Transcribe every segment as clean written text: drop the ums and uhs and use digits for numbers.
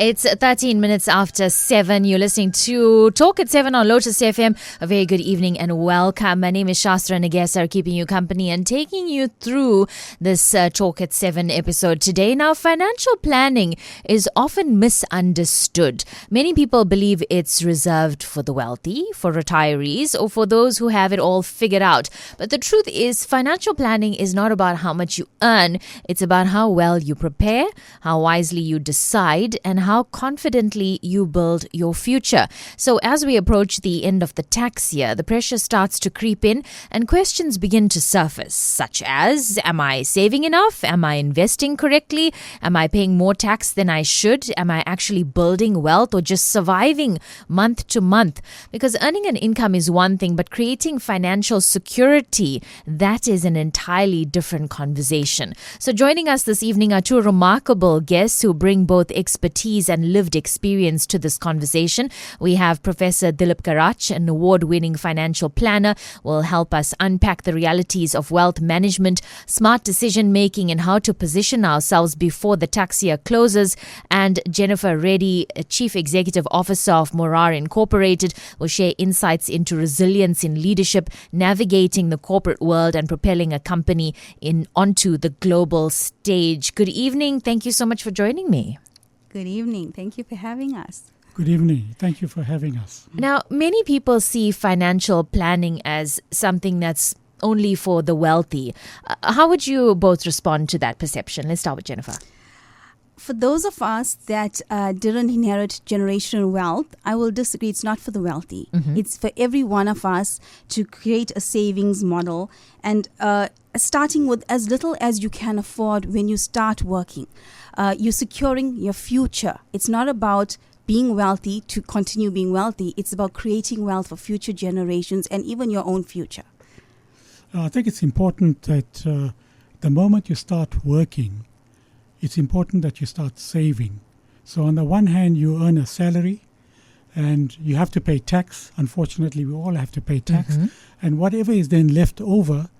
It's 13 minutes after 7. You're listening to Talk at 7 on Lotus FM. A very good evening and welcome. My name is Shastra Nagesar, keeping you company and taking you through this Talk at 7 episode today. Now, financial planning is often misunderstood. Many people believe it's reserved for the wealthy, for retirees, or for those who have it all figured out. But the truth is, financial planning is not about how much you earn. It's about how well you prepare, how wisely you decide, and how confidently you build your future. So as we approach the end of the tax year, the pressure starts to creep in and questions begin to surface, such as, am I saving enough? Am I investing correctly? Am I paying more tax than I should? Am I actually building wealth or just surviving month to month? Because earning an income is one thing, but creating financial security, that is an entirely different conversation. So joining us this evening are two remarkable guests who bring both expertise and lived experience to this conversation. We have Professor Dilip Garach, an award-winning financial planner, will help us unpack the realities of wealth management, smart decision-making, and how to position ourselves before the tax year closes. And Jennifer Reddy, Chief Executive Officer of Morar Incorporated, will share insights into resilience in leadership, navigating the corporate world, and propelling a company onto the global stage. Good evening. Thank you so much for joining me. Good evening. Thank you for having us. Good evening. Thank you for having us. Now, many people see financial planning as something that's only for the wealthy. How would you both respond to that perception? Let's start with Jennifer. For those of us that didn't inherit generational wealth, I will disagree. It's not for the wealthy. It's for every one of us to create a savings model and starting with as little as you can afford when you start working. You're securing your future. It's not about being wealthy to continue being wealthy. It's about creating wealth for future generations and even your own future. I think it's important that the moment you start working, it's important that you start saving. So on the one hand, you earn a salary and you have to pay tax. Unfortunately, we all have to pay tax. And whatever is then left over,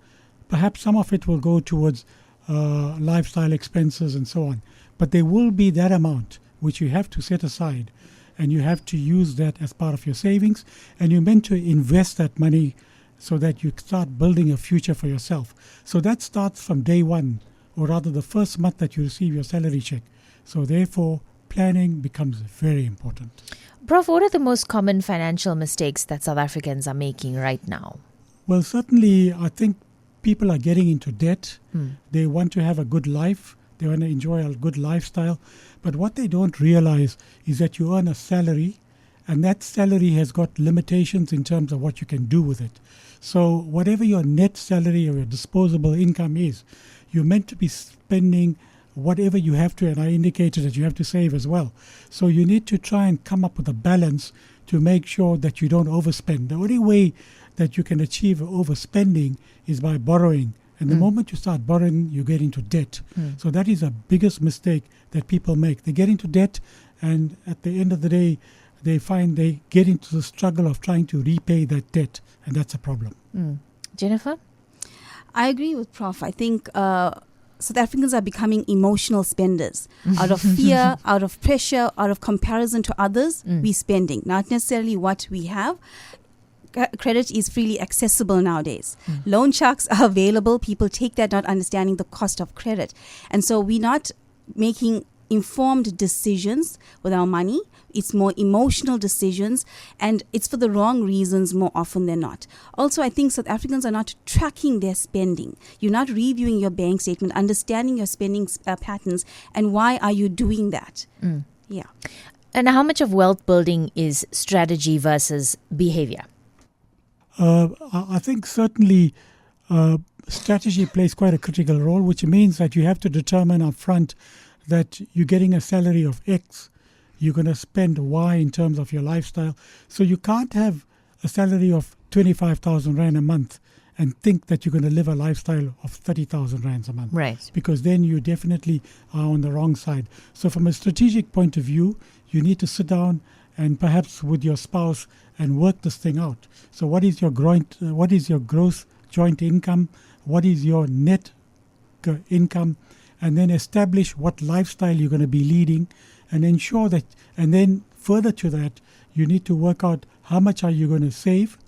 perhaps some of it will go towards lifestyle expenses and so on. But there will be that amount which you have to set aside, and you have to use that as part of your savings, and you're meant to invest that money so that you start building a future for yourself. So that starts from day one, or rather the first month that you receive your salary check. So therefore, planning becomes very important. Prof, what are the most common financial mistakes that South Africans are making right now? Well, certainly, I think people are getting into debt. They want to have a good life. They want to enjoy a good lifestyle. But what they don't realize is that you earn a salary, and that salary has got limitations in terms of what you can do with it. So whatever your net salary or your disposable income is, you're meant to be spending whatever you have to, and I indicated that you have to save as well. So you need to try and come up with a balance to make sure that you don't overspend. The only way that you can achieve overspending is by borrowing. And the moment you start borrowing, you get into debt. So that is the biggest mistake that people make. They get into debt, and at the end of the day, they find they get into the struggle of trying to repay that debt, and that's a problem. Jennifer? I agree with Prof. I think South Africans are becoming emotional spenders. Out of fear, out of pressure, out of comparison to others, we're spending. Not necessarily what we have. Credit is freely accessible nowadays. Loan sharks are available. People take that not understanding the cost of credit. And so we're not making informed decisions with our money. It's more emotional decisions, and it's for the wrong reasons more often than not. Also, I think South Africans are not tracking their spending. You're not reviewing your bank statement, understanding your spending patterns, and why are you doing that? Yeah. And how much of wealth building is strategy versus behavior? I think certainly strategy plays quite a critical role, which means that you have to determine up front that you're getting a salary of X, you're going to spend Y in terms of your lifestyle. So you can't have a salary of 25,000 Rand a month and think that you're going to live a lifestyle of 30,000 Rands a month. Right. Because then you definitely are on the wrong side. So from a strategic point of view, you need to sit down and perhaps with your spouse and work this thing out. So what is your gross joint income? What is your net income? And then establish what lifestyle you're going to be leading and ensure that, and then further to that, you need to work out how much are you going to save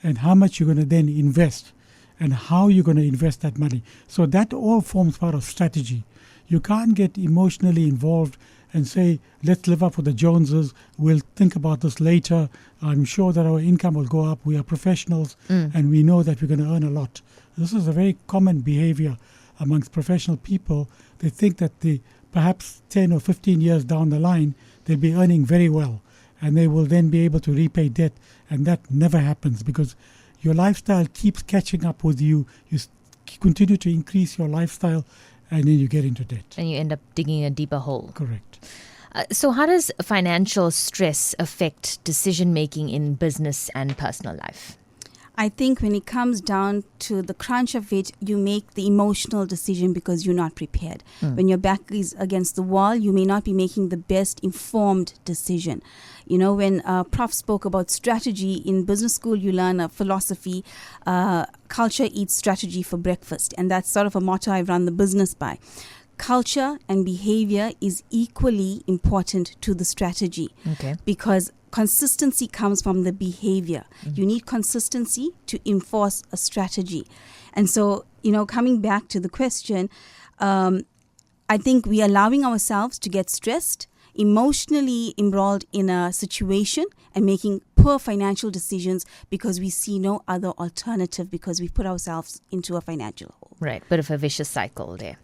and how much you're going to then invest and how you're going to invest that money. So that all forms part of strategy. You can't get emotionally involved and say, let's live up for the Joneses, we'll think about this later, I'm sure that our income will go up, we are professionals and we know that we're going to earn a lot. This is a very common behavior amongst professional people. They think that perhaps 10 or 15 years down the line, they'll be earning very well and they will then be able to repay debt. And that never happens because your lifestyle keeps catching up with you. You continue to increase your lifestyle and then you get into debt. And you end up digging a deeper hole. Correct. So how does financial stress affect decision-making in business and personal life? I think when it comes down to the crunch of it, you make the emotional decision because you're not prepared. When your back is against the wall, you may not be making the best informed decision. You know, when Prof spoke about strategy, in business school you learn a philosophy, culture eats strategy for breakfast. And that's sort of a motto I run the business by. Culture and behavior is equally important to the strategy because consistency comes from the behavior. You need consistency to enforce a strategy. And so, you know, coming back to the question, I think we are allowing ourselves to get stressed, emotionally embroiled in a situation and making poor financial decisions because we see no other alternative because we've put ourselves into a financial hole. Right, bit of a vicious cycle there.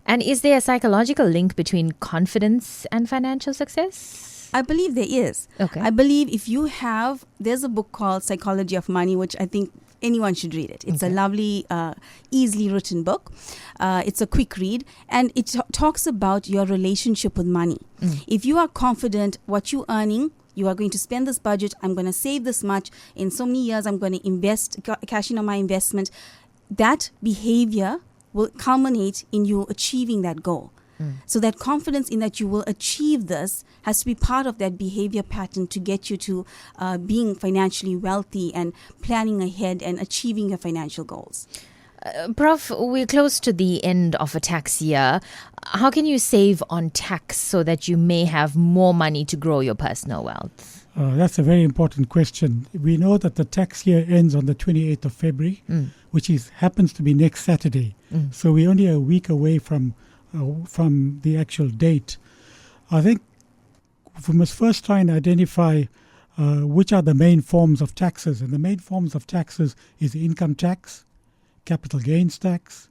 And is there a psychological link between confidence and financial success? I believe there is. Okay. I believe if you have, there's a book called Psychology of Money, which I think anyone should read it. It's a lovely, easily written book. It's a quick read and it talks about your relationship with money. If you are confident what you're earning, you are going to spend this budget, I'm going to save this much, in so many years I'm going to invest, cash in on my investment, that behavior will culminate in you achieving that goal. So that confidence in that you will achieve this has to be part of that behavior pattern to get you to being financially wealthy and planning ahead and achieving your financial goals. Prof, we're close to the end of a tax year. How can you save on tax so that you may have more money to grow your personal wealth? That's a very important question. We know that the tax year ends on the 28th of February, which happens to be next Saturday. So we're only a week away from the actual date. I think we must first try and identify which are the main forms of taxes. And the main forms of taxes is income tax, capital gains tax,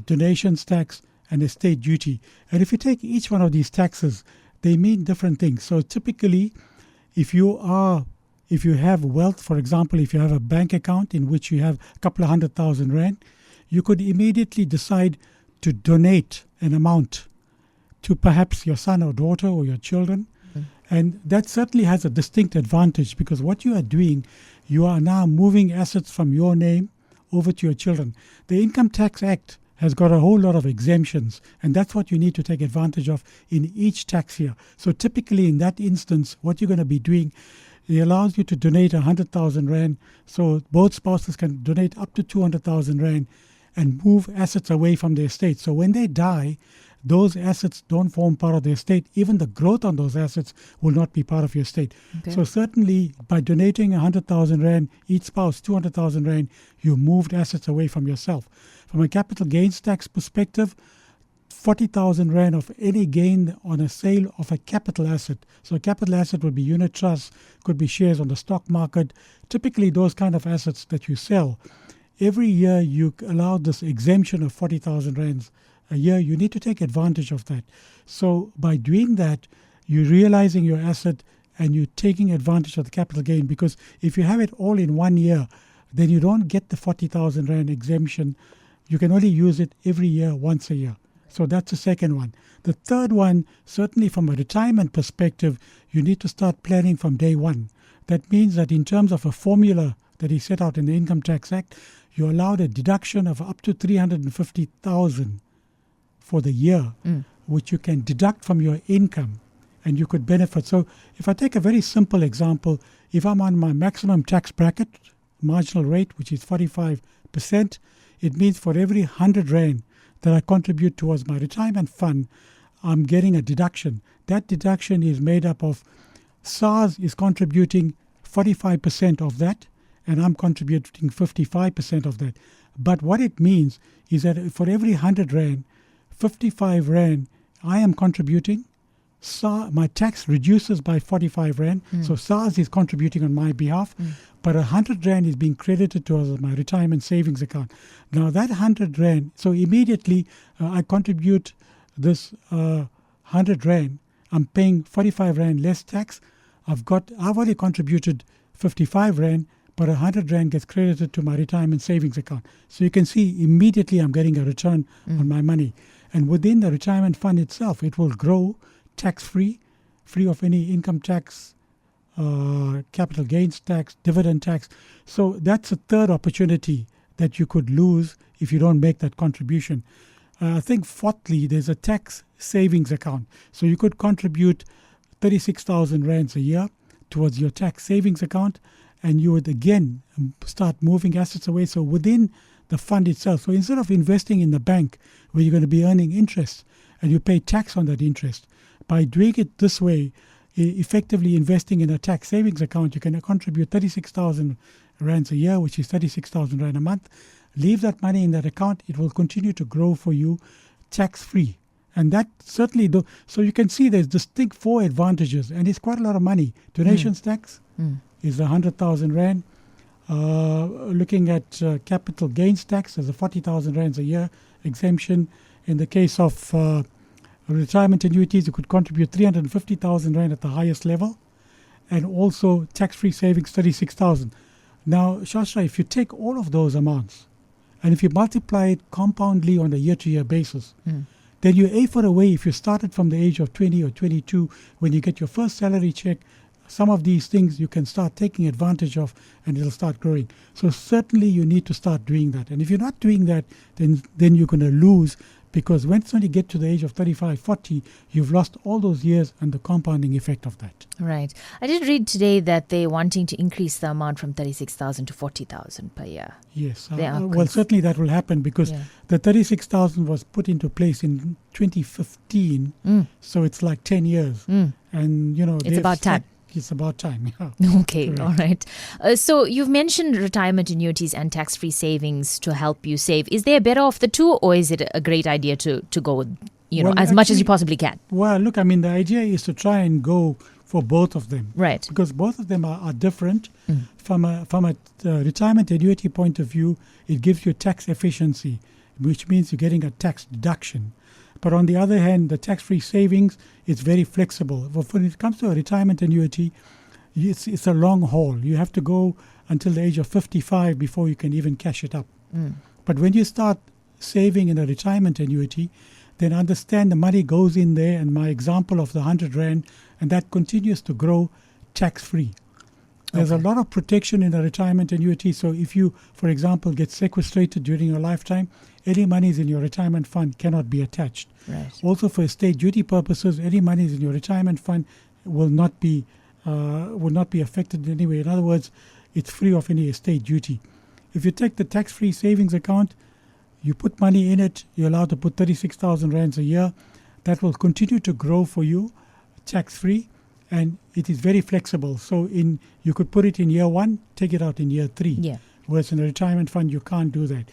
donations tax, and estate duty. And if you take each one of these taxes, they mean different things. So typically, if you have wealth, for example, if you have a bank account in which you have a couple of 100,000 rand, you could immediately decide to donate an amount to perhaps your son or daughter or your children. And that certainly has a distinct advantage because what you are doing, you are now moving assets from your name over to your children. The Income Tax Act has got a whole lot of exemptions, and that's what you need to take advantage of in each tax year. So typically in that instance, what you're going to be doing, it allows you to donate 100,000 rand, so both spouses can donate up to 200,000 rand and move assets away from their estate. So when they die, those assets don't form part of the estate. Even the growth on those assets will not be part of your estate. Okay. So certainly by donating 100,000 rand, each spouse 200,000 rand, you moved assets away from yourself. From a capital gains tax perspective, 40,000 rand of any gain on a sale of a capital asset. So a capital asset would be unit trusts, could be shares on the stock market, typically those kind of assets that you sell. Every year you allow this exemption of 40,000 rands a year. You need to take advantage of that. So by doing that, you're realizing your asset and you're taking advantage of the capital gain, because if you have it all in 1 year, then you don't get the 40,000 rand exemption. You can only use it every year, once a year. So that's the second one. The third one, certainly from a retirement perspective, you need to start planning from day one. That means that in terms of a formula that is set out in the Income Tax Act, you're allowed a deduction of up to 350,000 for the year, which you can deduct from your income and you could benefit. So if I take a very simple example, if I'm on my maximum tax bracket, marginal rate, which is 45%, it means for every 100 rand that I contribute towards my retirement fund, I'm getting a deduction. that deduction is made up of SARS is contributing 45% of that, and I'm contributing 55% of that. But what it means is that for every 100 Rand, 55 Rand I am contributing. My tax reduces by 45 Rand, so SARS is contributing on my behalf, but 100 Rand is being credited to my retirement savings account. Now that 100 Rand, so immediately I contribute this 100 Rand, I'm paying 45 Rand less tax. I've already contributed 55 Rand, but 100 Rand gets credited to my retirement savings account. So you can see immediately I'm getting a return on my money. And within the retirement fund itself, it will grow tax-free, free of any income tax, capital gains tax, dividend tax. So that's a third opportunity that you could lose if you don't make that contribution. I think fourthly, there's a tax savings account. So you could contribute 36,000 Rands a year towards your tax savings account, and you would again start moving assets away. So within the fund itself, so instead of investing in the bank where you're going to be earning interest and you pay tax on that interest, by doing it this way, effectively investing in a tax savings account, you can contribute 36,000 Rands a year, which is 36,000 Rand a month. Leave that money in that account. It will continue to grow for you tax-free. And that certainly, so you can see there's distinct 4 advantages, and it's quite a lot of money. Donations tax is 100,000 Rand. Looking at capital gains tax, there's a 40,000 Rands a year exemption. In the case of retirement annuities, you could contribute 350,000 Rand at the highest level, and also tax-free savings 36,000. Now, Shastra, if you take all of those amounts and if you multiply it compoundly on a year-to-year basis, then you're A for away if you started from the age of 20 or 22, when you get your first salary check. Some of these things you can start taking advantage of and it'll start growing. So certainly you need to start doing that. And if you're not doing that, then you're going to lose, because when you get to the age of 35, 40, you've lost all those years and the compounding effect of that. Right. I did read today that they're wanting to increase the amount from 36,000 to 40,000 per year. Yes. Well, certainly that will happen, because the 36,000 was put into place in 2015. So it's like 10 years. And, it's about time. It's about time. Yeah. Okay, correct. All right. So you've mentioned retirement annuities and tax-free savings to help you save. Is there better of the two, or is it a great idea to go with, as much as you possibly can? Well, look, the idea is to try and go for both of them. Right. Because both of them are different. From a retirement annuity point of view, it gives you tax efficiency, which means you're getting a tax deduction. But on the other hand, the tax-free savings is very flexible. When it comes to a retirement annuity, it's a long haul. You have to go until the age of 55 before you can even cash it up. But when you start saving in a retirement annuity, then understand the money goes in there, and my example of the 100 Rand, and that continues to grow tax-free. There's a lot of protection in a retirement annuity. So if you, for example, get sequestrated during your lifetime, any monies in your retirement fund cannot be attached. Right. Also, for estate duty purposes, any monies in your retirement fund will not be affected in any way. In other words, it's free of any estate duty. If you take the tax-free savings account, you put money in it, you're allowed to put 36,000 Rands a year. That will continue to grow for you, tax-free, and it is very flexible. So you could put it in year 1, take it out in year 3. Yeah. Whereas in a retirement fund, you can't do that.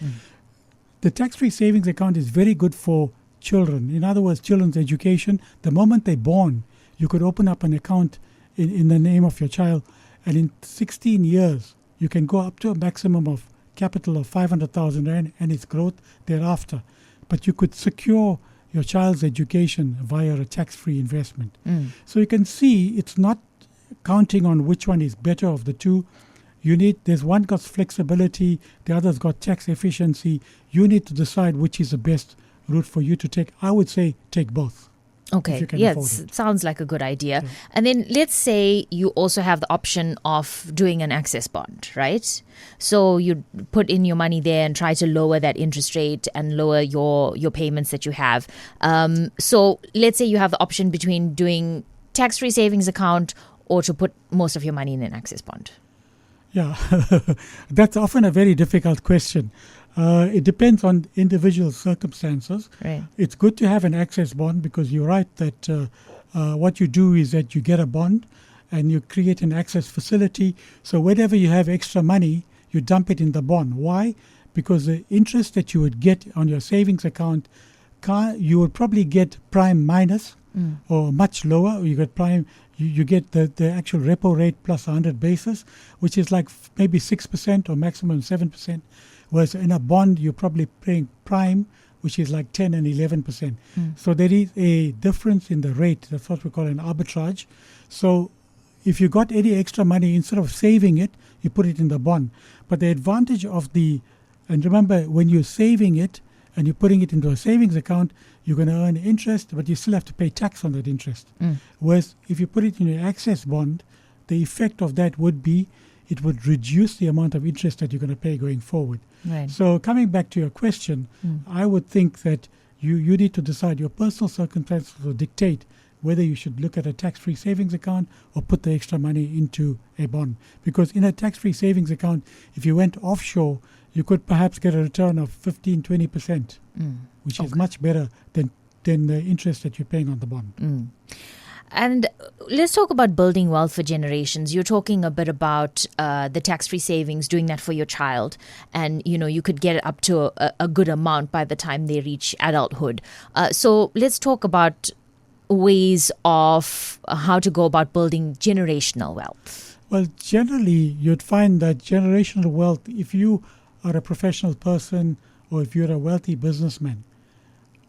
The tax-free savings account is very good for children. In other words, children's education. The moment they're born, you could open up an account in the name of your child, and in 16 years, you can go up to a maximum of capital of 500,000 Rand and its growth thereafter. But you could secure your child's education via a tax-free investment. So you can see it's not counting on which one is better of the two. There's one got flexibility, the other's got tax efficiency. You need to decide which is the best route for you to take. I would say take both. Okay, yes, it sounds like a good idea. Yeah. And then let's say you also have the option of doing an access bond, right? So you put in your money there and try to lower that interest rate and lower your payments that you have. So let's say you have the option between doing tax-free savings account or to put most of your money in an access bond. Yeah, that's often a very difficult question. It depends on individual circumstances. Right. It's good to have an access bond, because you're right that what you do is that you get a bond and you create an access facility. So whenever you have extra money, you dump it in the bond. Why? Because the interest that you would get on your savings account, you would probably get prime minus or much lower. You get prime. You get the actual repo rate plus 100 basis, which is like maybe 6% or maximum 7%. Whereas in a bond, you're probably paying prime, which is like 10 and 11%. So there is a difference in the rate. That's what we call an arbitrage. So if you got any extra money, instead of saving it, you put it in the bond. But the advantage of and remember, when you're saving it and you're putting it into a savings account, you're going to earn interest, but you still have to pay tax on that interest. Whereas if you put it in your access bond, the effect of that would be it would reduce the amount of interest that you're going to pay going forward. Right. So coming back to your question, I would think that you need to decide. Your personal circumstances will dictate whether you should look at a tax-free savings account or put the extra money into a bond. Because in a tax-free savings account, if you went offshore, you could perhaps get a return of 15-20%, which is much better than the interest that you're paying on the bond. And let's talk about building wealth for generations. You're talking a bit about the tax-free savings, doing that for your child. And, you could get it up to a good amount by the time they reach adulthood. So let's talk about ways of how to go about building generational wealth. Well, generally, you'd find that generational wealth, if you are a professional person or if you're a wealthy businessman,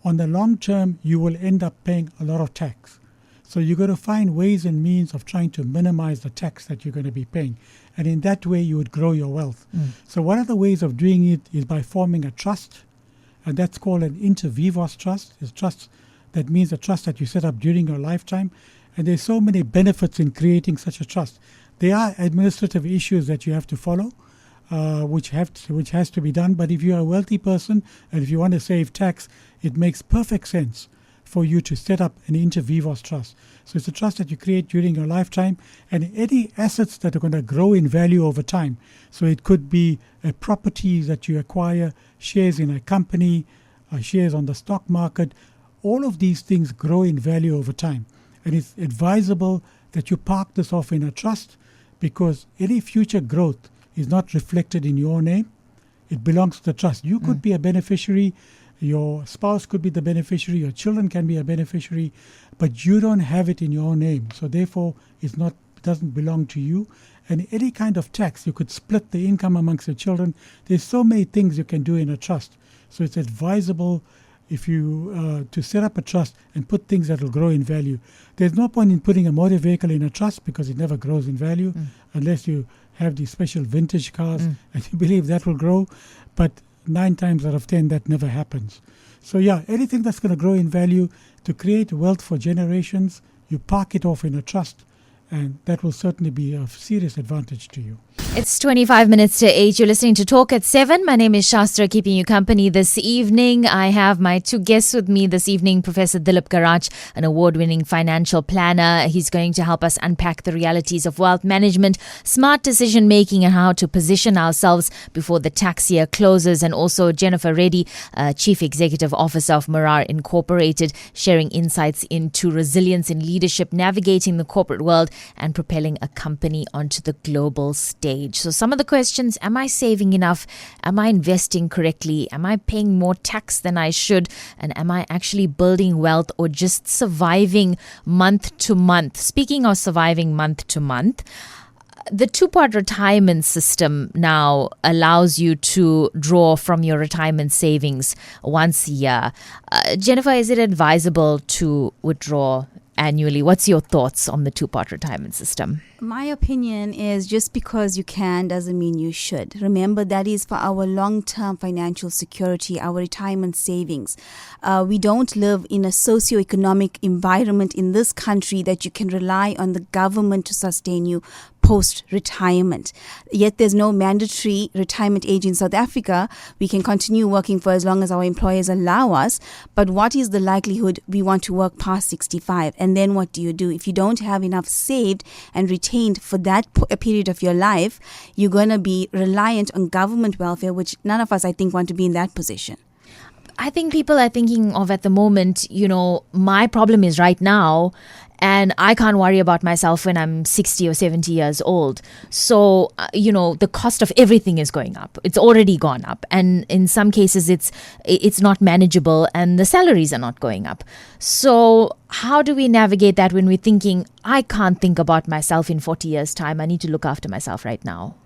on the long term, you will end up paying a lot of tax. So you've got to find ways and means of trying to minimize the tax that you're going to be paying. And in that way, you would grow your wealth. So one of the ways of doing it is by forming a trust, and that's called an inter vivos trust. It's trust that means a trust that you set up during your lifetime. And there's so many benefits in creating such a trust. There are administrative issues that you have to follow, which has to be done. But if you're a wealthy person and if you want to save tax, it makes perfect sense for you to set up an inter vivos trust. So it's a trust that you create during your lifetime, and any assets that are going to grow in value over time. So it could be a property that you acquire, shares in a company, shares on the stock market. All of these things grow in value over time. And it's advisable that you park this off in a trust, because any future growth is not reflected in your name. It belongs to the trust. You could be a beneficiary, your spouse could be the beneficiary, your children can be a beneficiary, but you don't have it in your name. So therefore, it doesn't belong to you. And any kind of tax, you could split the income amongst your children. There's so many things you can do in a trust. So it's advisable if you to set up a trust and put things that will grow in value. There's no point in putting a motor vehicle in a trust because it never grows in value unless you have these special vintage cars and you believe that will grow. But 9 times out of 10, that never happens. So yeah, anything that's going to grow in value, to create wealth for generations, you park it off in a trust, and that will certainly be of serious advantage to you. It's 25 minutes to 8. You're listening to Talk at 7. My name is Shastra, keeping you company this evening. I have my 2 guests with me this evening, Professor Dilip Garach, an award-winning financial planner. He's going to help us unpack the realities of wealth management, smart decision-making, and how to position ourselves before the tax year closes. And also Jennifer Reddy, Chief Executive Officer of Morar Incorporated, sharing insights into resilience in leadership, navigating the corporate world, and propelling a company onto the global stage. So some of the questions: am I saving enough? Am I investing correctly? Am I paying more tax than I should? And am I actually building wealth or just surviving month to month? Speaking of surviving month to month, the 2-part retirement system now allows you to draw from your retirement savings once a year. Jennifer, is it advisable to withdraw annually? What's your thoughts on the 2-part retirement system? My opinion is just because you can doesn't mean you should. Remember, that is for our long-term financial security, our retirement savings. We don't live in a socioeconomic environment in this country that you can rely on the government to sustain you post-retirement. Yet there's no mandatory retirement age in South Africa. We can continue working for as long as our employers allow us. But what is the likelihood we want to work past 65? And then what do you do? If you don't have enough saved and retained for that period of your life, you're going to be reliant on government welfare, which none of us, I think, want to be in that position. I think people are thinking of at the moment, my problem is right now, and I can't worry about myself when I'm 60 or 70 years old. So, the cost of everything is going up. It's already gone up. And in some cases, it's not manageable and the salaries are not going up. So how do we navigate that when we're thinking, I can't think about myself in 40 years' time. I need to look after myself right now?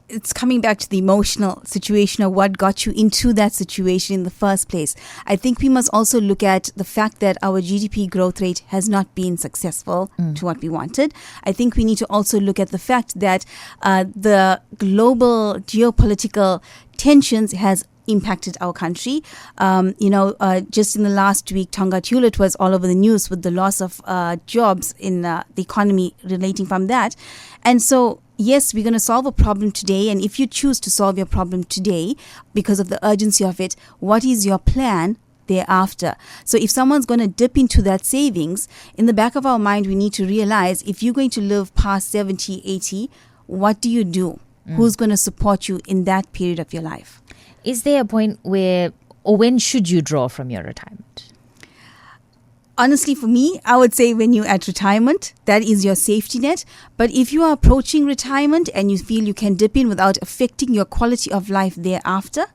It's coming back to the emotional situation of what got you into that situation in the first place. I think we must also look at the fact that our GDP growth rate has not been successful to what we wanted. I think we need to also look at the fact that the global geopolitical tensions has impacted our country. Just in the last week, Tonga Hewlett was all over the news with the loss of jobs in the economy relating from that. And so, yes, we're going to solve a problem today. And if you choose to solve your problem today because of the urgency of it, what is your plan thereafter? So if someone's going to dip into that savings, in the back of our mind, we need to realize if you're going to live past 70, 80, what do you do? Who's going to support you in that period of your life? Is there a point where, or when should you draw from your retirement? Honestly, for me, I would say when you're at retirement, that is your safety net. But if you are approaching retirement and you feel you can dip in without affecting your quality of life thereafter,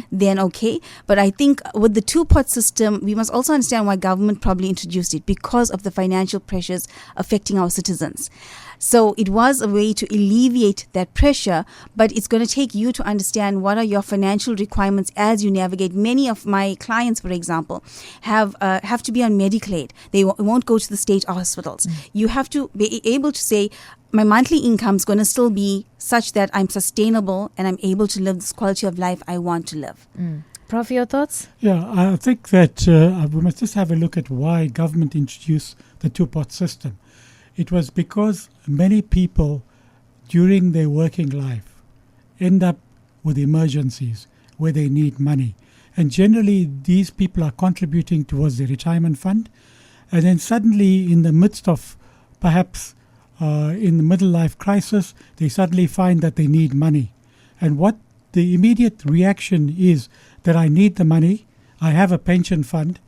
then okay. But I think with the two-pot system, we must also understand why government probably introduced it, because of the financial pressures affecting our citizens. So it was a way to alleviate that pressure, but it's going to take you to understand what are your financial requirements as you navigate. Many of my clients, for example, have to be on medical aid. They won't go to the state hospitals. You have to be able to say, my monthly income is going to still be such that I'm sustainable and I'm able to live this quality of life I want to live. Prof, your thoughts? Yeah, I think that we must just have a look at why government introduced the two-pot system. It was because many people during their working life end up with emergencies where they need money. And generally, these people are contributing towards the retirement fund. And then suddenly, in the midst of perhaps in the middle life crisis, they suddenly find that they need money. And what the immediate reaction is that I need the money, I have a pension fund.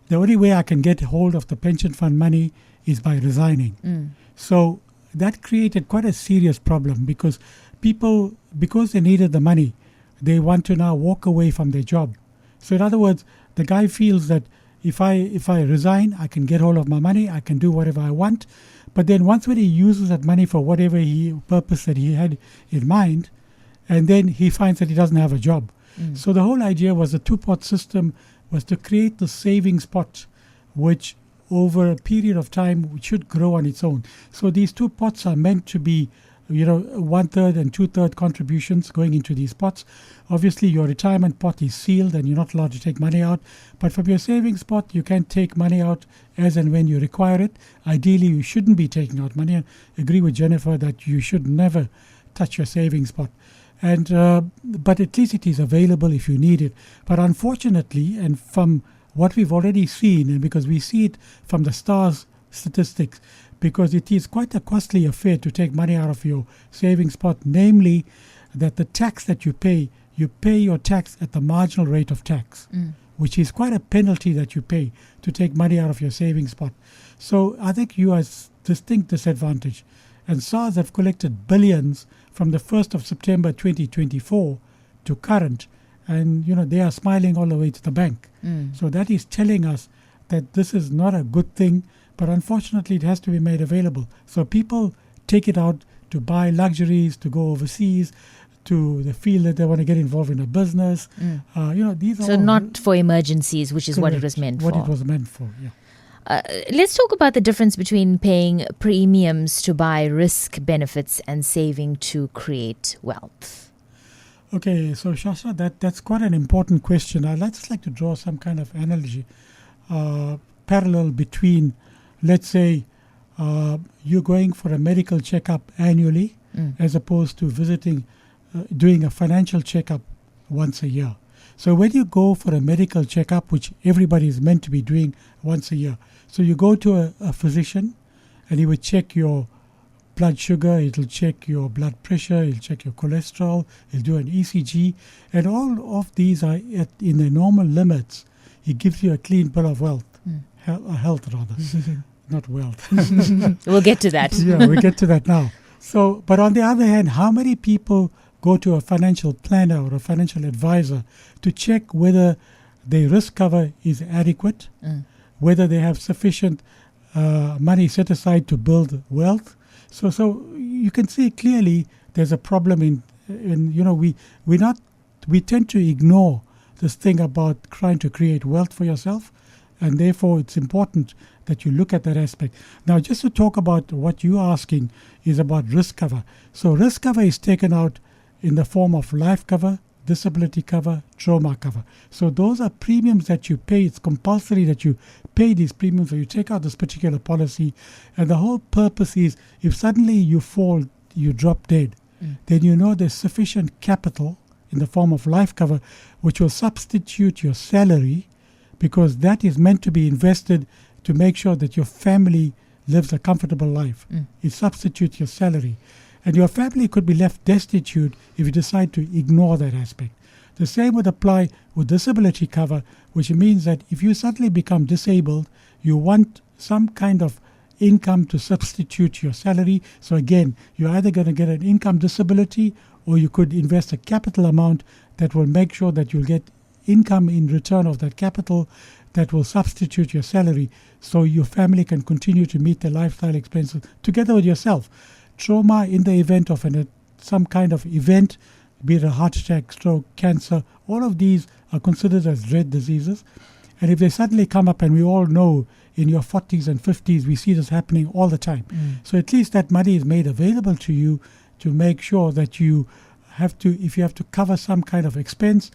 The only way I can get hold of the pension fund money is by resigning. So that created quite a serious problem because people, because they needed the money, they want to now walk away from their job. So in other words, the guy feels that if I resign, I can get hold of my money, I can do whatever I want. But then once when he uses that money for whatever purpose that he had in mind, and then he finds that he doesn't have a job. So the whole idea was the two-pot system was to create the savings pot, which over a period of time should grow on its own. So these two pots are meant to be, 1/3 and 2/3 contributions going into these pots. Obviously, your retirement pot is sealed and you're not allowed to take money out. But from your savings pot, you can take money out as and when you require it. Ideally, you shouldn't be taking out money. I agree with Jennifer that you should never touch your savings pot. And but at least it is available if you need it. But unfortunately, and from what we've already seen, and because we see it from the STARS statistics, because it is quite a costly affair to take money out of your savings pot, namely that the tax that you pay your tax at the marginal rate of tax, which is quite a penalty that you pay to take money out of your savings pot. So I think you are at a distinct disadvantage. And SARS have collected billions from the 1st of September 2024 to current, and they are smiling all the way to the bank. So that is telling us that this is not a good thing, but unfortunately it has to be made available. So people take it out to buy luxuries, to go overseas, to the feel that they want to get involved in a business. These are so not for emergencies, which is correct, what it was meant for. What it was meant for, yeah. Let's talk about the difference between paying premiums to buy risk benefits and saving to create wealth. Okay, so Shastra, that's quite an important question. I'd just like to draw some kind of analogy, parallel between, let's say, you're going for a medical checkup annually as opposed to doing a financial checkup once a year. So when you go for a medical checkup, which everybody is meant to be doing once a year, so you go to a physician and he will check your blood sugar, it'll check your blood pressure, it'll check your cholesterol, it'll do an ECG, and all of these are in the normal limits. He gives you a clean bill of health rather. not wealth. We'll get to that. Yeah, we get to that now. So, but on the other hand, how many people go to a financial planner or a financial advisor to check whether their risk cover is adequate, whether they have sufficient money set aside to build wealth? So you can see clearly there's a problem in we tend to ignore this thing about trying to create wealth for yourself, and therefore it's important that you look at that aspect. Now, just to talk about what you're asking is about risk cover. So risk cover is taken out in the form of life cover, disability cover, trauma cover. So those are premiums that you pay. It's compulsory that you pay these premiums or you take out this particular policy. And the whole purpose is if suddenly you fall, you drop dead, then you know there's sufficient capital in the form of life cover which will substitute your salary, because that is meant to be invested to make sure that your family lives a comfortable life. It substitutes your salary. And your family could be left destitute if you decide to ignore that aspect. The same would apply with disability cover, which means that if you suddenly become disabled, you want some kind of income to substitute your salary. So again, you're either going to get an income disability, or you could invest a capital amount that will make sure that you'll get income in return of that capital that will substitute your salary, so your family can continue to meet their lifestyle expenses together with yourself. Trauma in the event of some kind of event, be it a heart attack, stroke, cancer, all of these are considered as dread diseases. And if they suddenly come up, and we all know in your 40s and 50s, we see this happening all the time. So at least that money is made available to you to make sure that you have to, if you have to cover some kind of expense,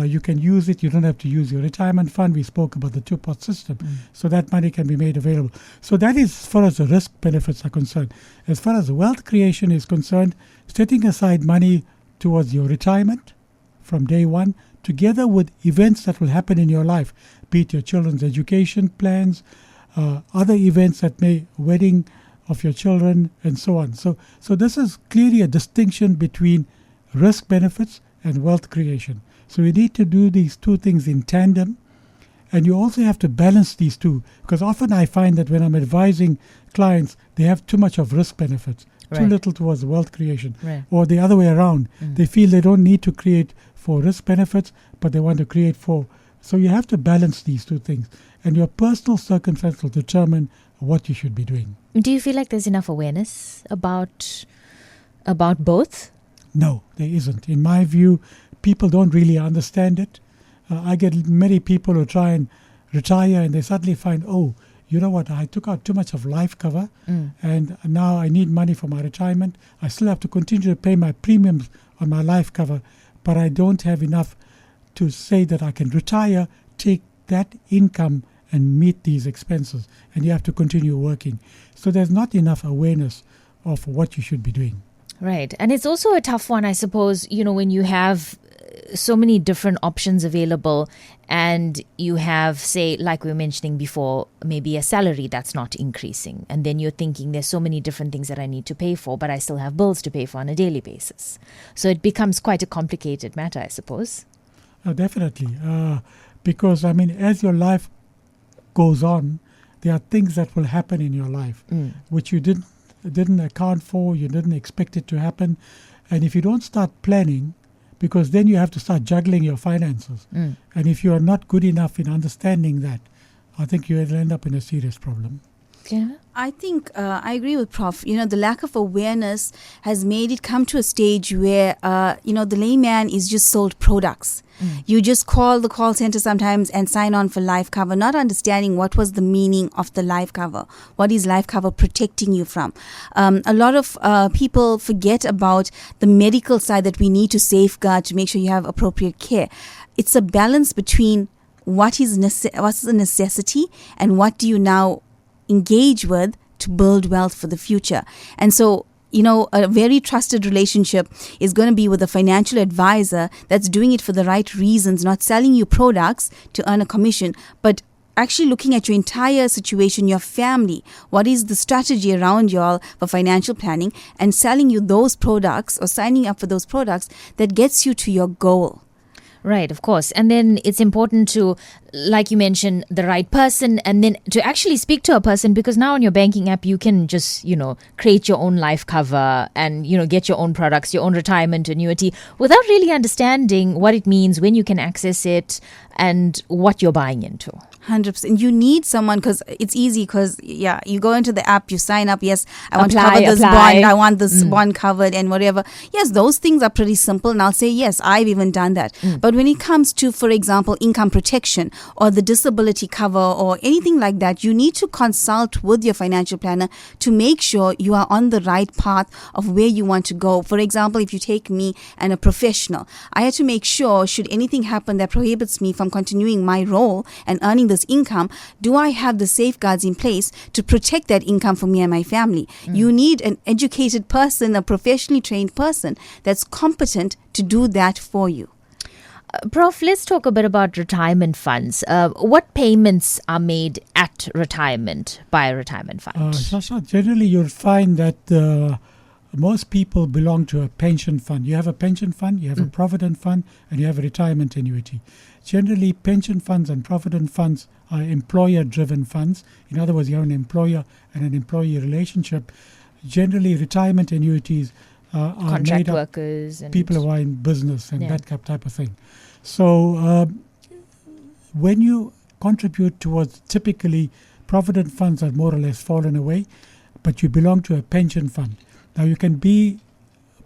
you can use it. You don't have to use your retirement fund. We spoke about the two-pot system. So that money can be made available. So that is as far as the risk benefits are concerned. As far as wealth creation is concerned, setting aside money towards your retirement from day one, together with events that will happen in your life, be it your children's education plans, other events that wedding of your children, and so on. So this is clearly a distinction between risk benefits and wealth creation. So we need to do these two things in tandem, and you also have to balance these two, because often I find that when I'm advising clients, they have too much of risk benefits, too little towards wealth creation, or the other way around. They feel they don't need to create for risk benefits, but they want to create for. So you have to balance these two things, and your personal circumstance will determine what you should be doing. Do you feel like there's enough awareness about both? No, there isn't. In my view, people don't really understand it. I get many people who try and retire, and they suddenly find, oh, you know what, I took out too much of life cover, and now I need money for my retirement. I still have to continue to pay my premiums on my life cover, but I don't have enough to say that I can retire, take that income and meet these expenses, and you have to continue working. So there's not enough awareness of what you should be doing. Right. And it's also a tough one, I suppose, when you have so many different options available, and you have, say, like we were mentioning before, maybe a salary that's not increasing. And then you're thinking there's so many different things that I need to pay for, but I still have bills to pay for on a daily basis. So it becomes quite a complicated matter, I suppose. Definitely. Because, as your life goes on, there are things that will happen in your life which you didn't account for, you didn't expect it to happen. And if you don't start planning, because then you have to start juggling your finances. And if you are not good enough in understanding that, I think you will end up in a serious problem. Yeah. I think I agree with Prof. The lack of awareness has made it come to a stage where, the layman is just sold products. You just call the call center sometimes and sign on for life cover, not understanding what was the meaning of the life cover. What is life cover protecting you from? A lot of people forget about the medical side that we need to safeguard to make sure you have appropriate care. It's a balance between what's a necessity and what do you now engage with to build wealth for the future. And so, a very trusted relationship is going to be with a financial advisor that's doing it for the right reasons, not selling you products to earn a commission, but actually looking at your entire situation, your family, what is the strategy around you all for financial planning, and selling you those products or signing up for those products that gets you to your goal. Right, of course. And then it's important to, like you mentioned, the right person, and then to actually speak to a person, because now on your banking app, you can just, create your own life cover and, get your own products, your own retirement annuity without really understanding what it means, when you can access it, and what you're buying into. 100%. You need someone, because it's easy, because you go into the app, you sign up. Yes, I want to Apply, cover this apply. bond. I want this bond covered and whatever. Yes, those things are pretty simple. And I'll say, yes, I've even done that. But when it comes to, for example, income protection or the disability cover or anything like that, you need to consult with your financial planner to make sure you are on the right path of where you want to go. For example, if you take me and a professional, I had to make sure, should anything happen that prohibits me from continuing my role and earning this income, do I have the safeguards in place to protect that income for me and my family? You need an educated person, a professionally trained person that's competent to do that for you. Prof, let's talk a bit about retirement funds. What payments are made at retirement by a retirement fund? Sasha, generally you'll find that most people belong to a pension fund. You have a pension fund, you have a provident fund, and you have a retirement annuity. Generally, pension funds and provident funds are employer-driven funds. In other words, you have an employer and an employee relationship. Generally, retirement annuities are Contract made up workers and people who are in business and that type of thing. So when you contribute towards, typically, provident funds are more or less fallen away, but you belong to a pension fund. Now, you can be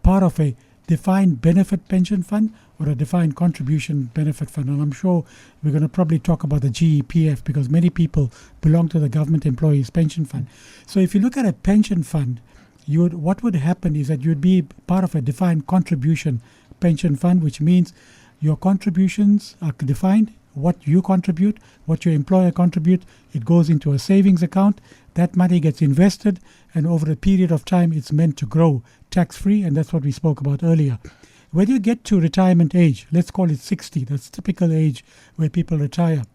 part of a defined benefit pension fund or a defined contribution benefit fund. And I'm sure we're going to probably talk about the GEPF, because many people belong to the government employees pension fund. So if you look at a pension fund, what would happen is that you'd be part of a defined contribution pension fund, which means your contributions are defined. What you contribute, what your employer contribute, it goes into a savings account. That money gets invested, and over a period of time, it's meant to grow tax-free, and that's what we spoke about earlier. When you get to retirement age, let's call it 60, that's typical age where people retire.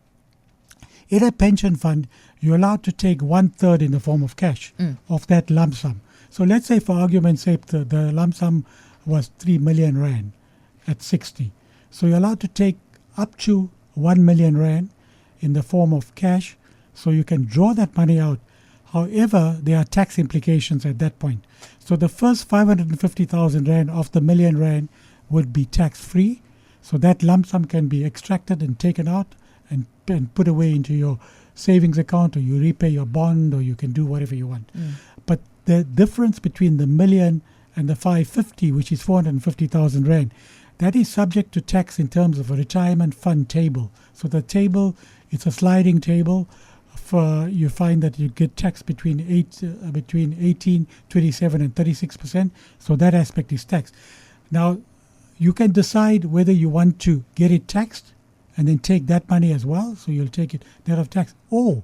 In a pension fund, you're allowed to take 1/3 in the form of cash of that lump sum. So let's say, for argument's sake, the lump sum was 3 million rand at 60. So you're allowed to take up to 1 million rand in the form of cash, so you can draw that money out. However, there are tax implications at that point. So the first 550,000 rand of the million rand would be tax-free. So that lump sum can be extracted and taken out and put away into your savings account, or you repay your bond, or you can do whatever you want. But the difference between the million and the 550, which is 450,000 rand, that is subject to tax in terms of a retirement fund table. So the table, it's a sliding table. You find that you get taxed between 18, 27 and 36%. So that aspect is taxed. Now, you can decide whether you want to get it taxed and then take that money as well. So you'll take it net of tax. Or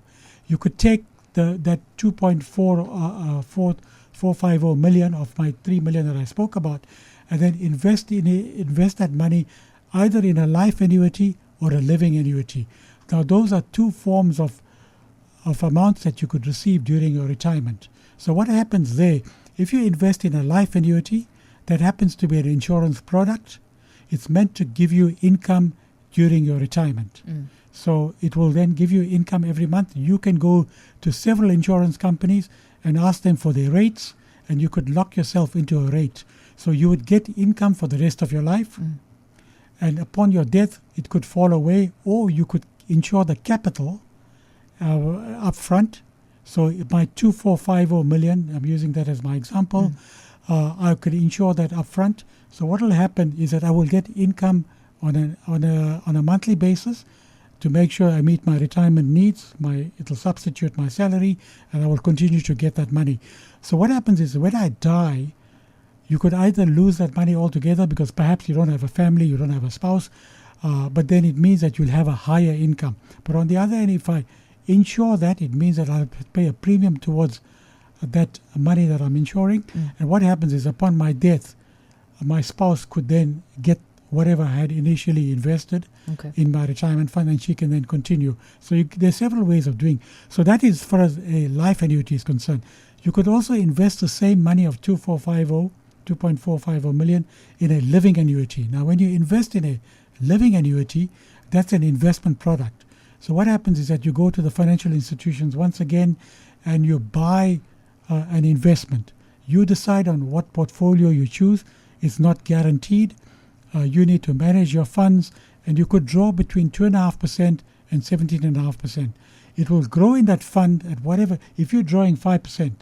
you could take that 2.450 million of my 3 million that I spoke about, and then invest that money either in a life annuity or a living annuity. Now, those are two forms of amounts that you could receive during your retirement. So what happens there, if you invest in a life annuity, that happens to be an insurance product, it's meant to give you income during your retirement. So it will then give you income every month. You can go to several insurance companies and ask them for their rates, and you could lock yourself into a rate. So you would get income for the rest of your life, and upon your death, it could fall away, or you could insure the capital up front. So my 2.450 million, I'm using that as my example, I could insure that up front. So what will happen is that I will get income on a monthly basis to make sure I meet my retirement needs. It'll substitute my salary, and I will continue to get that money. So what happens is, when I die, you could either lose that money altogether because perhaps you don't have a family, you don't have a spouse, but then it means that you'll have a higher income. But on the other hand, if I insure that, it means that I'll pay a premium towards that money that I'm insuring. And what happens is, upon my death, my spouse could then get whatever I had initially invested in my retirement fund, and she can then continue. So there's several ways of doing. So that is, as far as a life annuity is concerned. You could also invest the same money of 2.450 million in a living annuity. Now, when you invest in a living annuity, that's an investment product. So what happens is that you go to the financial institutions once again and you buy an investment. You decide on what portfolio you choose. It's not guaranteed. You need to manage your funds, and you could draw between 2.5% and 17.5%. It will grow in that fund at whatever. If you're drawing 5%,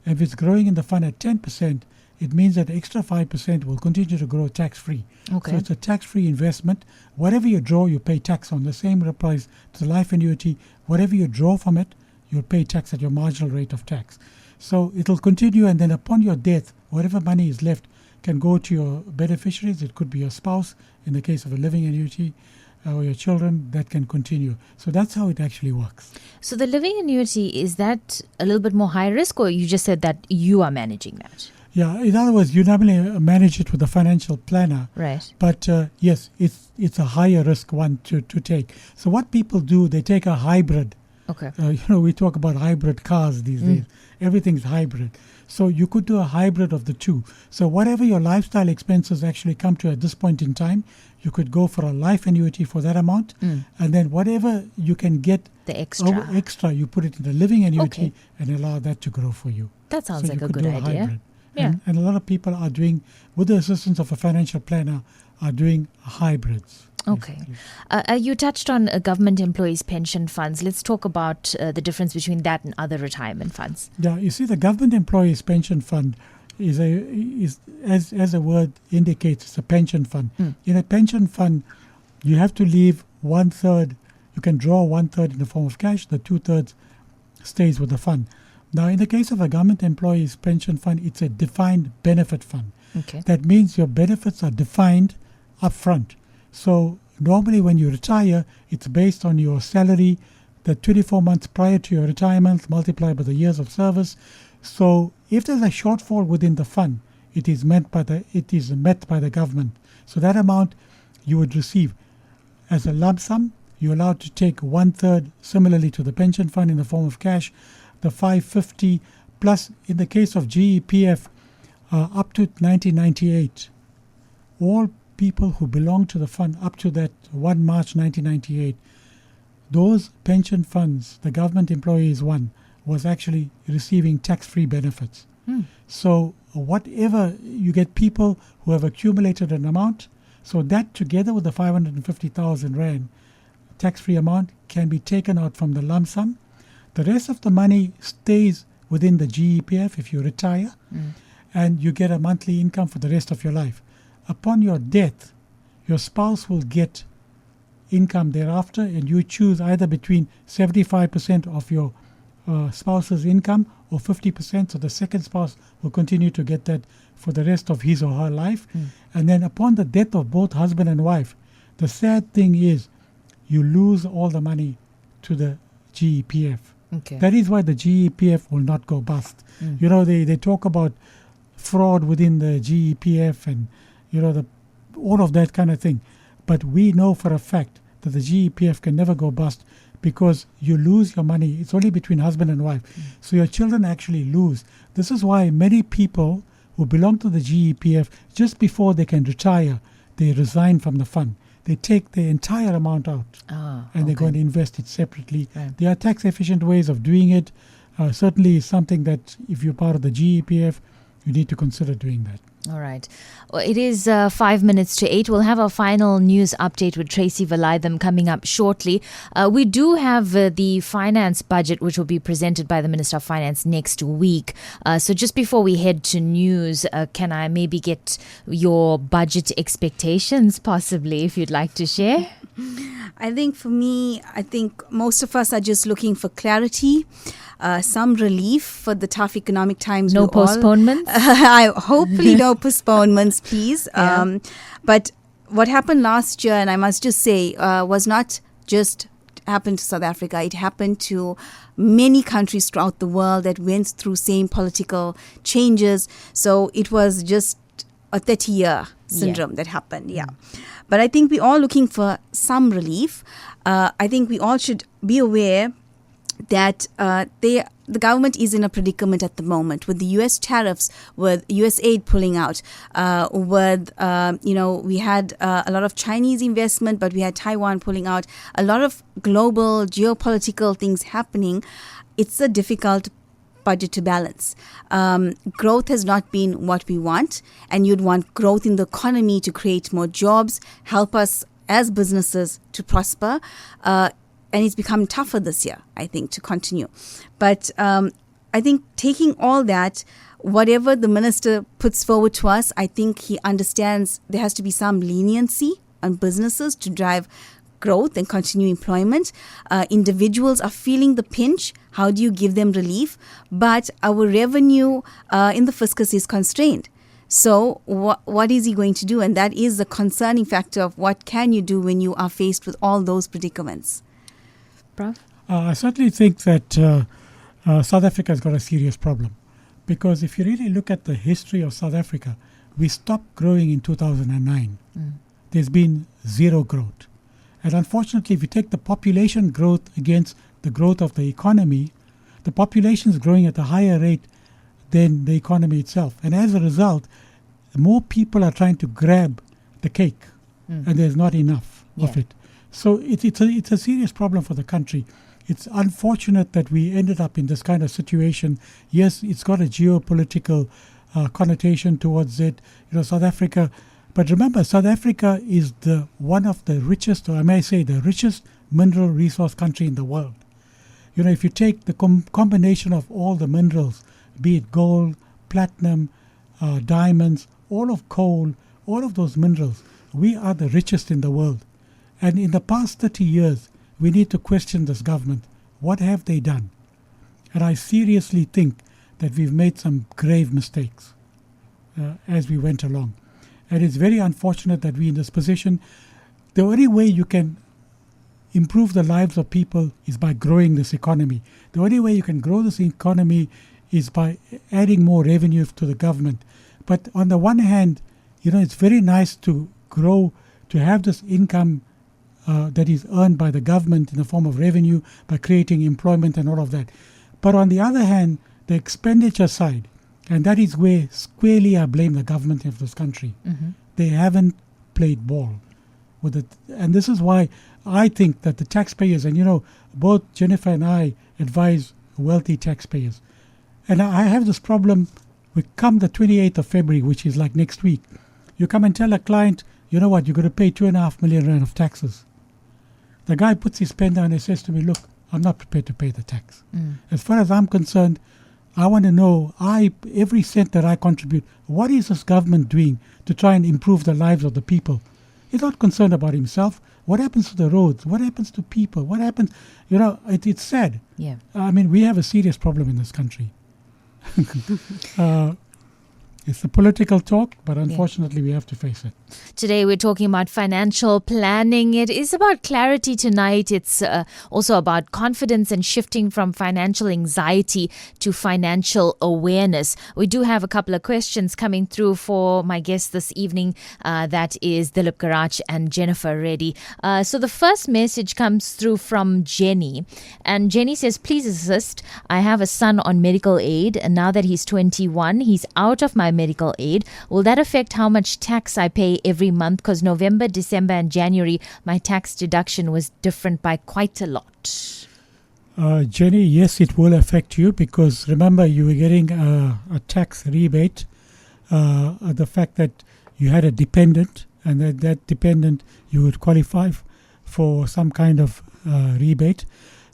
if it's growing in the fund at 10%, it means that extra 5% will continue to grow tax-free. Okay. So it's a tax-free investment. Whatever you draw, you pay tax on. The same applies to the life annuity. Whatever you draw from it, you'll pay tax at your marginal rate of tax. So it'll continue, and then upon your death, whatever money is left can go to your beneficiaries. It could be your spouse, in the case of a living annuity, or your children. That can continue. So that's how it actually works. So the living annuity, is that a little bit more high risk, or you just said that you are managing that? Yeah, in other words, you normally manage it with a financial planner. Right. But yes, it's a higher risk one to take. So what people do, they take a hybrid. Okay. We talk about hybrid cars these days. Everything's hybrid. So you could do a hybrid of the two. So whatever your lifestyle expenses actually come to at this point in time, you could go for a life annuity for that amount. And then whatever you can get The extra. you put it in the living annuity and allow that to grow for you. That sounds So like you a could good do idea. hybrid. Yeah. And a lot of people are doing, with the assistance of a financial planner, are doing hybrids. Okay. You touched on government employees' pension funds. Let's talk about the difference between that and other retirement funds. Yeah, you see, the government employees' pension fund is as the word indicates, it's a pension fund. In a pension fund, you have to leave 1/3. You can draw 1/3 in the form of cash. The 2/3 stays with the fund. Now, in the case of a government employees' pension fund, it's a defined benefit fund. Okay. That means your benefits are defined up front. So normally when you retire, it's based on your salary, the 24 months prior to your retirement, multiplied by the years of service. So if there's a shortfall within the fund, it is met by the government. So that amount you would receive as a lump sum. You're allowed to take 1/3, similarly to the pension fund, in the form of cash, the 550 plus, in the case of GEPF, up to 1998, all people who belong to the fund up to that 1 March 1998, those pension funds, the government employees one, was actually receiving tax-free benefits. So whatever, you get people who have accumulated an amount, so that together with the 550,000 Rand tax-free amount can be taken out from the lump sum. The rest of the money stays within the GEPF if you retire, and you get a monthly income for the rest of your life. Upon your death, your spouse will get income thereafter, and you choose either between 75% of your spouse's income or 50%, so the second spouse will continue to get that for the rest of his or her life. And then upon the death of both husband and wife, the sad thing is you lose all the money to the GEPF. Okay. That is why the GEPF will not go bust. They talk about fraud within the GEPF and all of that kind of thing. But we know for a fact that the GEPF can never go bust because you lose your money. It's only between husband and wife. So your children actually lose. This is why many people who belong to the GEPF, just before they can retire, they resign from the fund. They take the entire amount out and they're going to invest it separately. Right. There are tax efficient ways of doing it. Certainly something that if you're part of the GEPF, you need to consider doing that. All right. Well, it is 5 minutes to 8. We'll have our final news update with Tracy Valaydham coming up shortly. We do have the finance budget, which will be presented by the Minister of Finance next week. So just before we head to news, can I maybe get your budget expectations, possibly, if you'd like to share? I think for me, most of us are just looking for clarity, some relief for the tough economic times. No postponements? Hopefully no postponements, please. Yeah. But what happened last year, and I must just say, was not just happened to South Africa. It happened to many countries throughout the world that went through same political changes. So it was just a 30-year syndrome that happened. Yeah. But I think we're all looking for some relief. I think we all should be aware that the government is in a predicament at the moment with the U.S. tariffs, with U.S. aid pulling out, we had a lot of Chinese investment, but we had Taiwan pulling out, a lot of global geopolitical things happening. It's a difficult budget to balance. Growth has not been what we want, and you'd want growth in the economy to create more jobs, help us as businesses to prosper. And it's become tougher this year, I think, to continue. But I think taking all that, whatever the minister puts forward to us, I think he understands there has to be some leniency on businesses to drive growth and continue employment. Individuals are feeling the pinch. How do you give them relief? But our revenue in the fiscus is constrained. So what is he going to do? And that is the concerning factor of what can you do when you are faced with all those predicaments. Prof? I certainly think that South Africa has got a serious problem, because if you really look at the history of South Africa, we stopped growing in 2009. There's been zero growth. And unfortunately, if you take the population growth against the growth of the economy, the population is growing at a higher rate than the economy itself. And as a result, more people are trying to grab the cake, and there's not enough of it. So it's a serious problem for the country. It's unfortunate that we ended up in this kind of situation. Yes, it's got a geopolitical connotation towards it. South Africa. But remember, South Africa is one of the richest, or I may say the richest mineral resource country in the world. If you take the combination of all the minerals, be it gold, platinum, diamonds, all of coal, all of those minerals, we are the richest in the world. And in the past 30 years, we need to question this government. What have they done? And I seriously think that we've made some grave mistakes as we went along. And it's very unfortunate that we're in this position. The only way you can improve the lives of people is by growing this economy. The only way you can grow this economy is by adding more revenue to the government. But on the one hand, it's very nice to grow, to have this income that is earned by the government in the form of revenue, by creating employment and all of that. But on the other hand, the expenditure side, and that is where squarely I blame the government of this country. They haven't played ball with it. And this is why I think that the taxpayers, and both Jennifer and I advise wealthy taxpayers. And I have this problem, we come the 28th of February, which is like next week. You come and tell a client, you know what, you're going to pay 2.5 million rand of taxes. The guy puts his pen down and says to me, look, I'm not prepared to pay the tax. As far as I'm concerned, I want to know, every cent that I contribute, what is this government doing to try and improve the lives of the people? He's not concerned about himself. What happens to the roads? What happens to people? What happens? It's sad. Yeah. I mean, we have a serious problem in this country. It's a political talk, but unfortunately we have to face it. Today we're talking about financial planning. It is about clarity tonight. It's also about confidence and shifting from financial anxiety to financial awareness. We do have a couple of questions coming through for my guests this evening. That is Dilip Garach and Jennifer Reddy. So the first message comes through from Jenny. And Jenny says, please assist. I have a son on medical aid, and now that he's 21, he's out of my medical aid. Will that affect how much tax I pay every month? Because November, December and January, my tax deduction was different by quite a lot. Jenny, yes, it will affect you, because remember, you were getting a tax rebate. The fact that you had a dependent, and that dependent, you would qualify for some kind of rebate.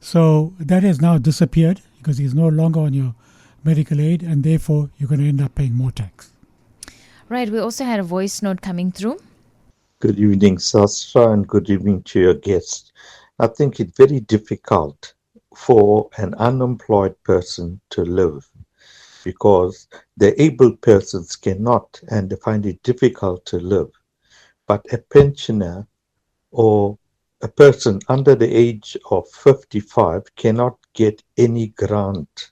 So that has now disappeared, because he's no longer on your medical aid, and therefore you're going to end up paying more tax. Right. We also had a voice note coming through. Good evening, Sastra, and good evening to your guests. I think it's very difficult for an unemployed person to live, because the able persons cannot, and they find it difficult to live. But a pensioner or a person under the age of 55 cannot get any grant,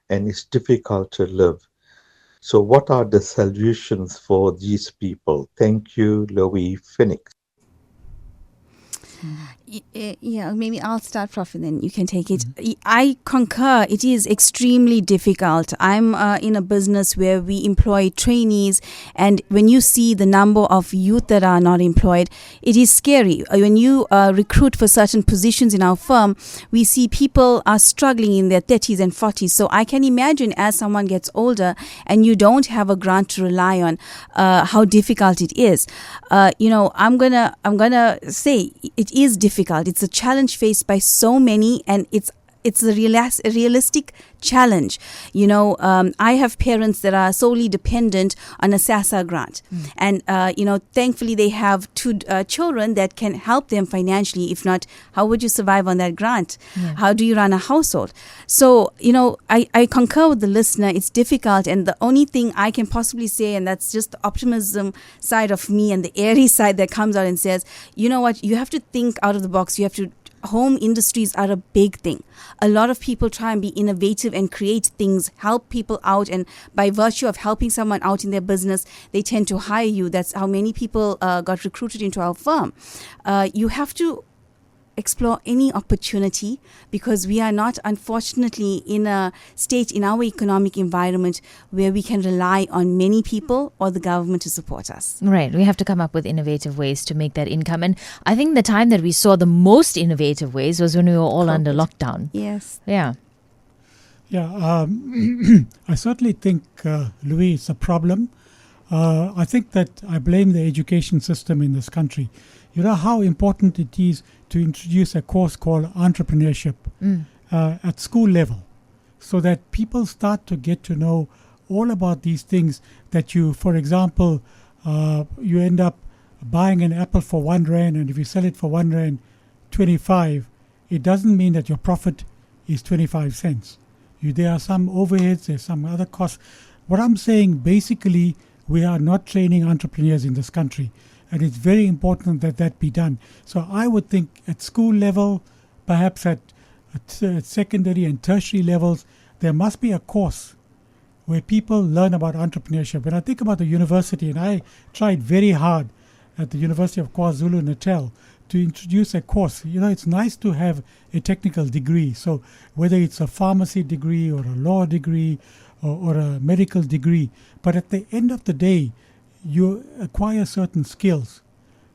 and it's difficult to live. So what are the solutions for these people? Thank you, Louis Phoenix. Yeah, maybe I'll start, Prof, and then you can take it. I concur. It is extremely difficult. I'm in a business where we employ trainees, and when you see the number of youth that are not employed, it is scary. When you recruit for certain positions in our firm, we see people are struggling in their 30s and 40s. So I can imagine as someone gets older and you don't have a grant to rely on, how difficult it is. I'm gonna say it is difficult. It's a challenge faced by so many, and it's a realistic challenge. I have parents that are solely dependent on a SASA grant. And, thankfully they have two children that can help them financially. If not, how would you survive on that grant? Yeah. How do you run a household? So, I concur with the listener. It's difficult. And the only thing I can possibly say, and that's just the optimism side of me and the airy side that comes out and says, you know what, you have to think out of the box. You have to home industries are a big thing. A lot of people try and be innovative and create things, help people out, and by virtue of helping someone out in their business, they tend to hire you. That's how many people got recruited into our firm. You have to explore any opportunity, because we are not, unfortunately, in a state in our economic environment where we can rely on many people or the government to support us. Right. We have to come up with innovative ways to make that income. And I think the time that we saw the most innovative ways was when we were all under lockdown. Yes. Yeah. Yeah, I certainly think, Louis, it's a problem. I think that I blame the education system in this country. You know how important it is to introduce a course called entrepreneurship at school level, so that people start to get to know all about these things that you, for example, you end up buying an apple for 1 rand, and if you sell it for 1 rand 25, it doesn't mean that your profit is 25 cents. There are some overheads, there's some other costs. What I'm saying, basically, we are not training entrepreneurs in this country. And it's very important that that be done. So I would think at school level, perhaps at secondary and tertiary levels, there must be a course where people learn about entrepreneurship. When I think about the university, and I tried very hard at the University of KwaZulu-Natal to introduce a course. It's nice to have a technical degree. So whether it's a pharmacy degree or a law degree or a medical degree, but at the end of the day, you acquire certain skills.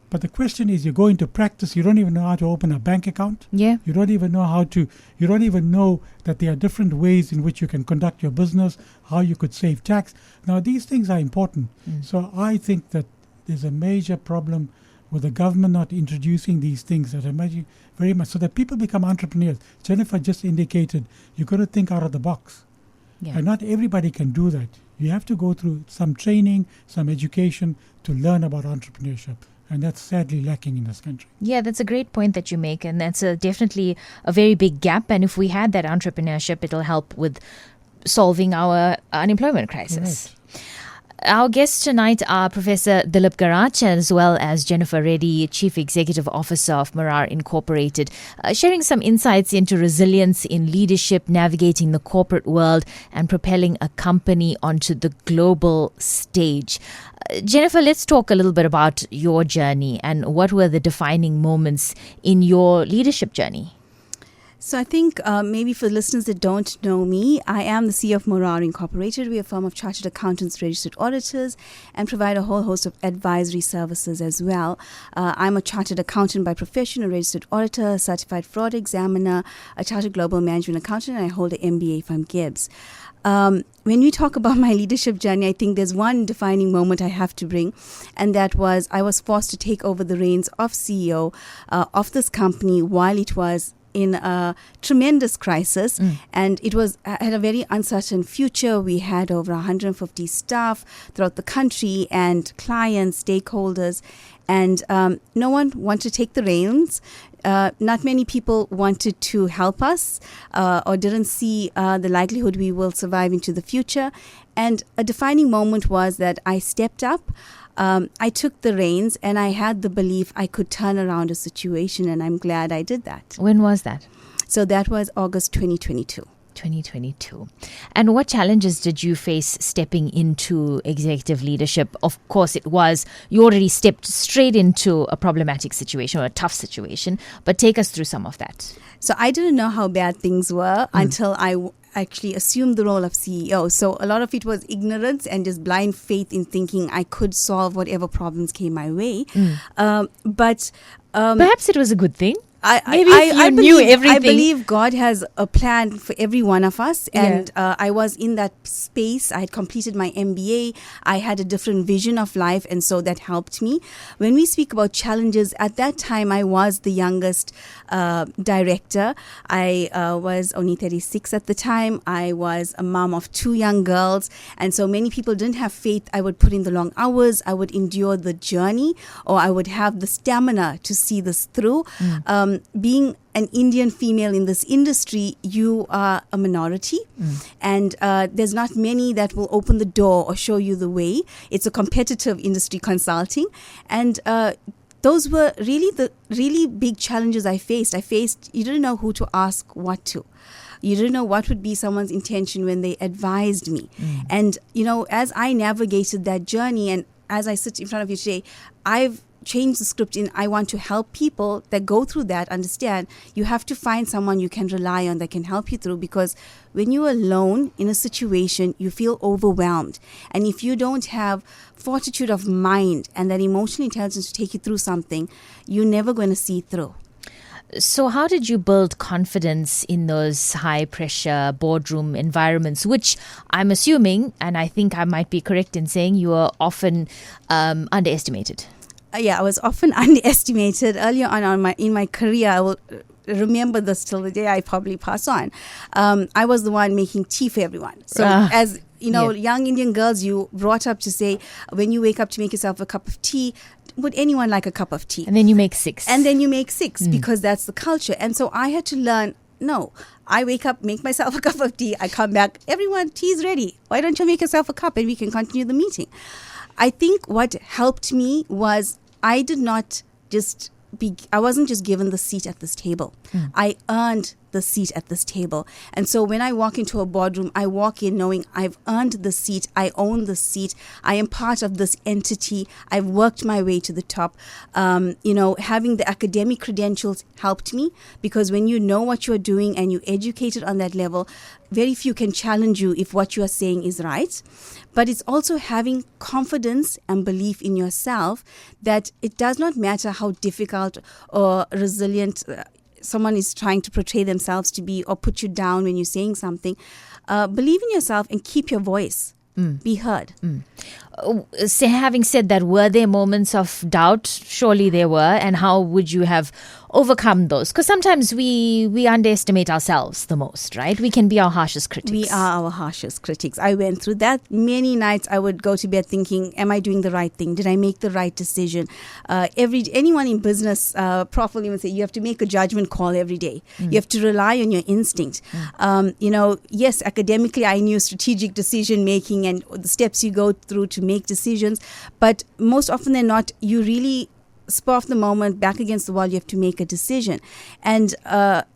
But the question is, you go into practice, you don't even know how to open a bank account. Yeah. You don't even know that there are different ways in which you can conduct your business, how you could save tax. Now, these things are important. So I think that there's a major problem with the government not introducing these things that are very much, so that people become entrepreneurs. Jennifer just indicated, you've got to think out of the box. Yeah. And not everybody can do that. You have to go through some training, some education to learn about entrepreneurship. And that's sadly lacking in this country. Yeah, that's a great point that you make. And that's definitely a very big gap. And if we had that entrepreneurship, it'll help with solving our unemployment crisis. Right. Our guests tonight are Professor Dilip Garach as well as Jennifer Reddy, Chief Executive Officer of Morar Incorporated, sharing some insights into resilience in leadership, navigating the corporate world, and propelling a company onto the global stage. Jennifer, let's talk a little bit about your journey and what were the defining moments in your leadership journey. So I think maybe for listeners that don't know me, I am the CEO of Morar Incorporated. We are a firm of chartered accountants, registered auditors, and provide a whole host of advisory services as well. I'm a chartered accountant by profession, a registered auditor, a certified fraud examiner, a chartered global management accountant, and I hold an MBA from Gibbs. When we talk about my leadership journey, I think there's one defining moment I have to bring, and that was I was forced to take over the reins of CEO of this company while it was in a tremendous crisis, and it had a very uncertain future. We had over 150 staff throughout the country and clients, stakeholders, and no one wanted to take the reins. Not many people wanted to help us or didn't see the likelihood we will survive into the future. And a defining moment was that I stepped up. I took the reins and I had the belief I could turn around a situation, and I'm glad I did that. When was that? So that was August 2022. 2022. And what challenges did you face stepping into executive leadership? Of course, you already stepped straight into a problematic situation or a tough situation, but take us through some of that. So I didn't know how bad things were until I actually assumed the role of CEO. So a lot of it was ignorance and just blind faith in thinking I could solve whatever problems came my way. But perhaps it was a good thing. I knew everything. I believe God has a plan for every one of us. And I was in that space. I had completed my MBA. I had a different vision of life. And so that helped me. When we speak about challenges, at that time, I was the youngest director. I was only 36 at the time. I was a mom of 2 young girls. And so many people didn't have faith. I would put in the long hours. I would endure the journey, or I would have the stamina to see this through. Being an Indian female in this industry, you are a minority, and there's not many that will open the door or show you the way. It's a competitive industry, consulting, and those were really the really big challenges I faced. You didn't know who to ask what to. You didn't know what would be someone's intention when they advised me. And, as I navigated that journey, and as I sit in front of you today, I've change the script in I want to help people that go through that understand you have to find someone you can rely on that can help you through, because when you're alone in a situation, you feel overwhelmed. And if you don't have fortitude of mind and that emotional intelligence to take you through something, you're never going to see through. So how did you build confidence in those high-pressure boardroom environments, which I'm assuming, and I think I might be correct in saying, you were often underestimated? I was often underestimated. Earlier on in my career, I will remember this till the day I probably pass on. I was the one making tea for everyone. So as young Indian girls, you brought up to say, when you wake up to make yourself a cup of tea, would anyone like a cup of tea? And then you make 6. Because that's the culture. And so I had to learn, no, I wake up, make myself a cup of tea. I come back, everyone, tea's ready. Why don't you make yourself a cup and we can continue the meeting? I think what helped me was I wasn't just given the seat at this table. I earned the seat at this table. And so when I walk into a boardroom, I walk in knowing I've earned the seat. I own the seat. I am part of this entity. I've worked my way to the top. Having the academic credentials helped me, because when you know what you're doing and you're educated on that level, very few can challenge you if what you are saying is right. But it's also having confidence and belief in yourself that it does not matter how difficult or resilient someone is trying to portray themselves to be or put you down when you're saying something. Believe in yourself and keep your voice. Be heard. Having said that, were there moments of doubt? Surely there were. And how would you have overcome those? Because sometimes we underestimate ourselves the most, right? We can be our harshest critics. We are our harshest critics. I went through that. Many nights I would go to bed thinking, am I doing the right thing? Did I make the right decision? Anyone in business, Prof will even say, you have to make a judgment call every day. You have to rely on your instinct. Yes, academically I knew strategic decision making and the steps you go through to make decisions, but most often than not, you really spur of the moment, back against the wall, you have to make a decision. And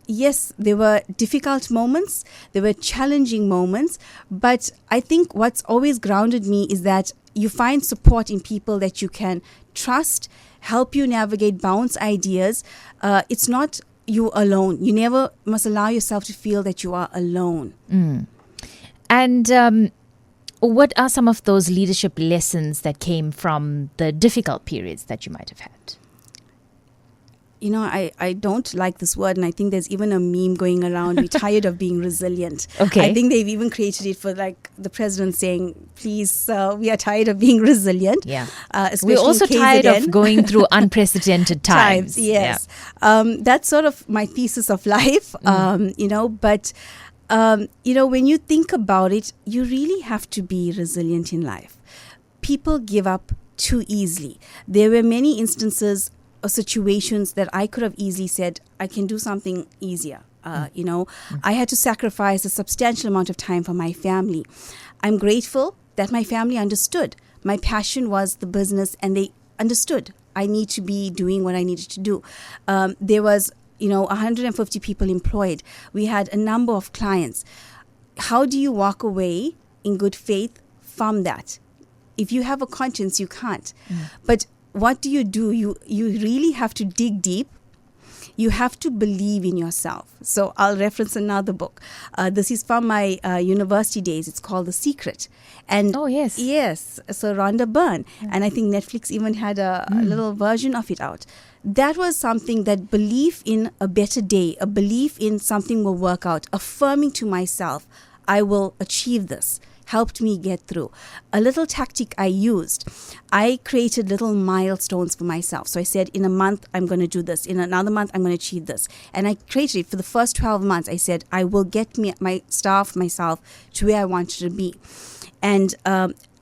yes, there were difficult moments, there were challenging moments, but I think what's always grounded me is that you find support in people that you can trust, help you navigate, bounce ideas. It's not you alone. You never must allow yourself to feel that you are alone. And what are some of those leadership lessons that came from the difficult periods that you might have had? I don't like this word, and I think there's even a meme going around, we're tired of being resilient. Okay. I think they've even created it for the president saying, please, we are tired of being resilient. Yeah. We're also tired of going through unprecedented times. Yes. Yeah. That's sort of my thesis of life, but when you think about it, you really have to be resilient in life. People give up too easily. There were many instances or situations that I could have easily said, I can do something easier. I had to sacrifice a substantial amount of time for my family. I'm grateful that my family understood. My passion was the business, and they understood I need to be doing what I needed to do. There was 150 people employed. We had a number of clients. How do you walk away in good faith from that? If you have a conscience, you can't. But what do? You really have to dig deep. You have to believe in yourself. So I'll reference another book. This is from my university days. It's called The Secret. And Oh, yes. Yes. So Rhonda Byrne. And I think Netflix even had a little version of it out. That was something, that belief in a better day, a belief in something will work out, affirming to myself, I will achieve this, helped me get through. A little tactic I used, I created little milestones for myself. So I said, in a month, I'm going to do this. In another month, I'm going to achieve this. And I created it for the first 12 months. I said, I will get myself to where I wanted to be. And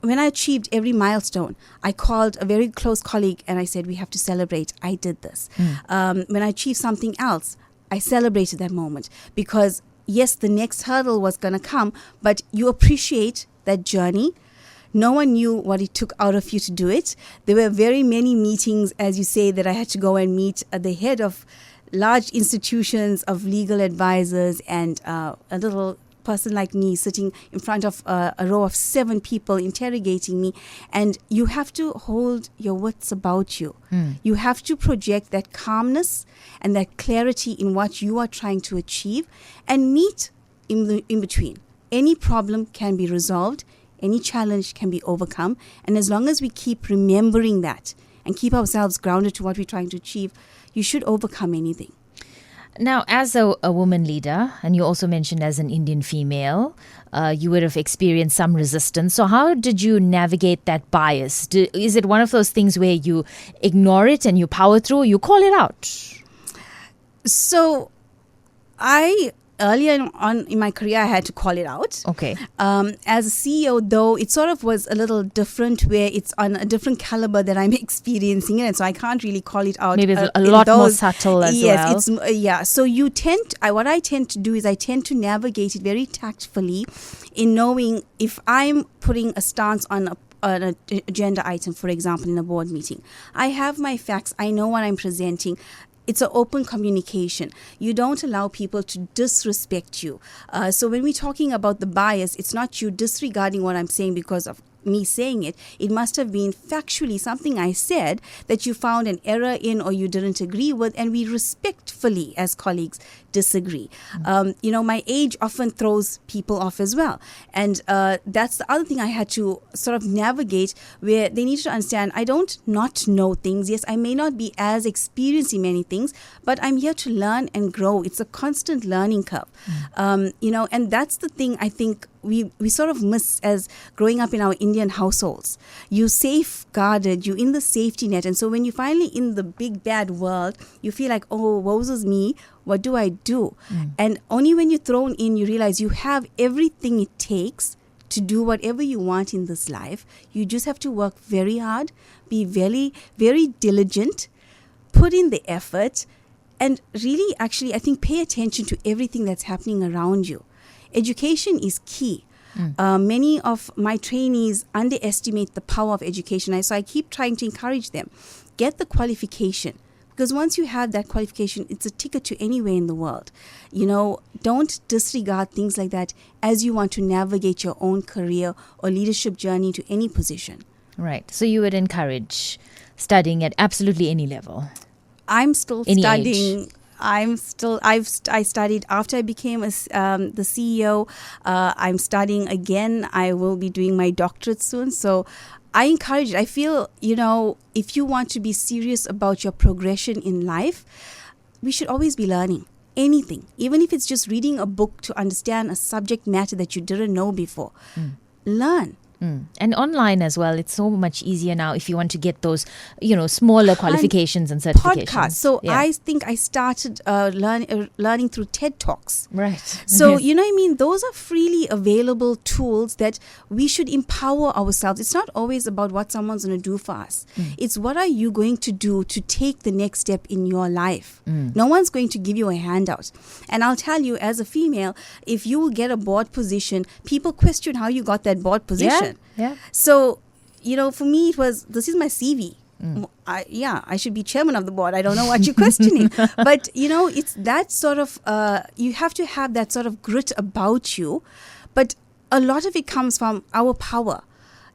when I achieved every milestone, I called a very close colleague and I said, we have to celebrate. I did this. When I achieved something else, I celebrated that moment, because yes, the next hurdle was going to come, but you appreciate that journey. No one knew what it took out of you to do it. There were very many meetings, as you say, that I had to go and meet at the head of large institutions, of legal advisors, and a little person like me sitting in front of a row of 7 people interrogating me. And you have to hold your wits about you. You have to project that calmness and that clarity in what you are trying to achieve, and meet in between. Any problem can be resolved. Any challenge can be overcome. And as long as we keep remembering that and keep ourselves grounded to what we're trying to achieve, you should overcome anything. Now, as a woman leader, and you also mentioned as an Indian female, you would have experienced some resistance. So how did you navigate that bias? Is it one of those things where you ignore it and you power through, or you call it out? So earlier on in my career, I had to call it out. Okay. As a CEO, though, it sort of was a little different, where it's on a different caliber that I'm experiencing it, and so I can't really call it out. Maybe it's a lot more subtle as well. Yes, So what I tend to do is I tend to navigate it very tactfully, in knowing if I'm putting a stance on an agenda item, for example, in a board meeting. I have my facts. I know what I'm presenting. It's an open communication. You don't allow people to disrespect you. So when we're talking about the bias, it's not you disregarding what I'm saying because of me saying it. It must have been factually something I said that you found an error in, or you didn't agree with, and we respectfully, as colleagues, disagree. My age often throws people off as well. And that's the other thing I had to sort of navigate, where they need to understand I don't not know things. Yes, I may not be as experienced in many things, but I'm here to learn and grow. It's a constant learning curve. And that's the thing I think we sort of miss as growing up in our Indian households. You safeguarded, you in the safety net. And so when you're finally in the big bad world, you feel like, oh, woe is me. What do I do? And only when you're thrown in, you realize you have everything it takes to do whatever you want in this life. You just have to work very hard, be very, very diligent, put in the effort, and really, actually, I think, pay attention to everything that's happening around you. Education is key. Many of my trainees underestimate the power of education. So I keep trying to encourage them. Get the qualification. Because once you have that qualification, it's a ticket to anywhere in the world. Don't disregard things like that as you want to navigate your own career or leadership journey to any position. Right. So you would encourage studying at absolutely any level? I'm still any studying. Age. I studied after I became the CEO. I'm studying again. I will be doing my doctorate soon. So I encourage it. I feel, if you want to be serious about your progression in life, we should always be learning anything, even if it's just reading a book to understand a subject matter that you didn't know before. Learn. And online as well, it's so much easier now if you want to get those, smaller qualifications and certifications. Podcasts. So yeah. I think I started learning through TED Talks. Right. So, those are freely available tools that we should empower ourselves. It's not always about what someone's going to do for us. It's what are you going to do to take the next step in your life. No one's going to give you a handout. And I'll tell you, as a female, if you get a board position, people question how you got that board position. Yeah. So, for me, this is my CV. I should be chairman of the board. I don't know what you're questioning. But, it's that sort of, you have to have that sort of grit about you. But a lot of it comes from our power.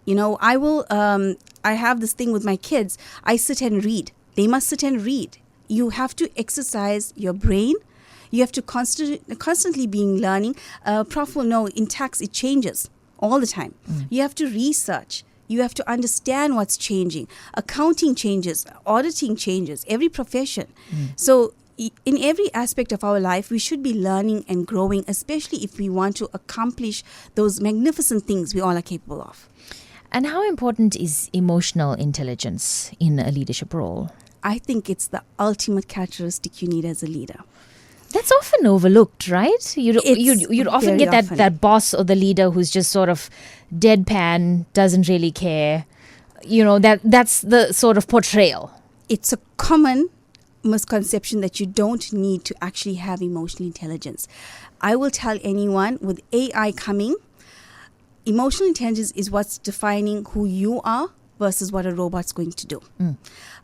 I have this thing with my kids. I sit and read. They must sit and read. You have to exercise your brain. You have to constantly being learning. Prof will know in tax it changes all the time. You have to research. You have to understand what's changing. Accounting changes. Auditing changes. Every profession. So in every aspect of our life, we should be learning and growing, especially if we want to accomplish those magnificent things we all are capable of. And how important is emotional intelligence in a leadership role? I think it's the ultimate characteristic you need as a leader. That's often overlooked, right? You'd often get that boss or the leader who's just sort of deadpan, doesn't really care. That's the sort of portrayal. It's a common misconception that you don't need to actually have emotional intelligence. I will tell anyone, with AI coming, emotional intelligence is what's defining who you are versus what a robot's going to do.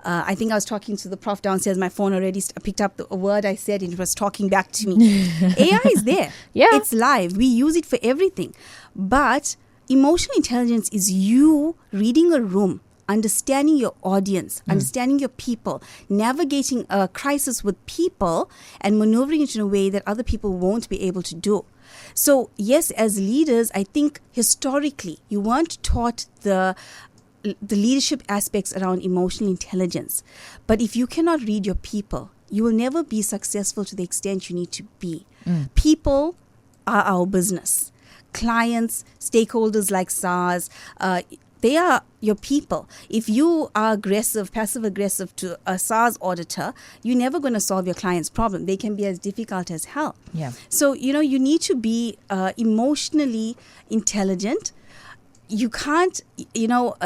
I think I was talking to the prof downstairs. My phone already picked up a word I said and it was talking back to me. AI is there. Yeah. It's live. We use it for everything. But emotional intelligence is you reading a room, understanding your audience, understanding your people, navigating a crisis with people and maneuvering it in a way that other people won't be able to do. So yes, as leaders, I think historically you weren't taught the leadership aspects around emotional intelligence. But if you cannot read your people, you will never be successful to the extent you need to be. People are our business. Clients, stakeholders like SARS, they are your people. If you are aggressive, passive-aggressive to a SARS auditor, you're never going to solve your client's problem. They can be as difficult as hell. Yeah. So, you need to be emotionally intelligent. You can't,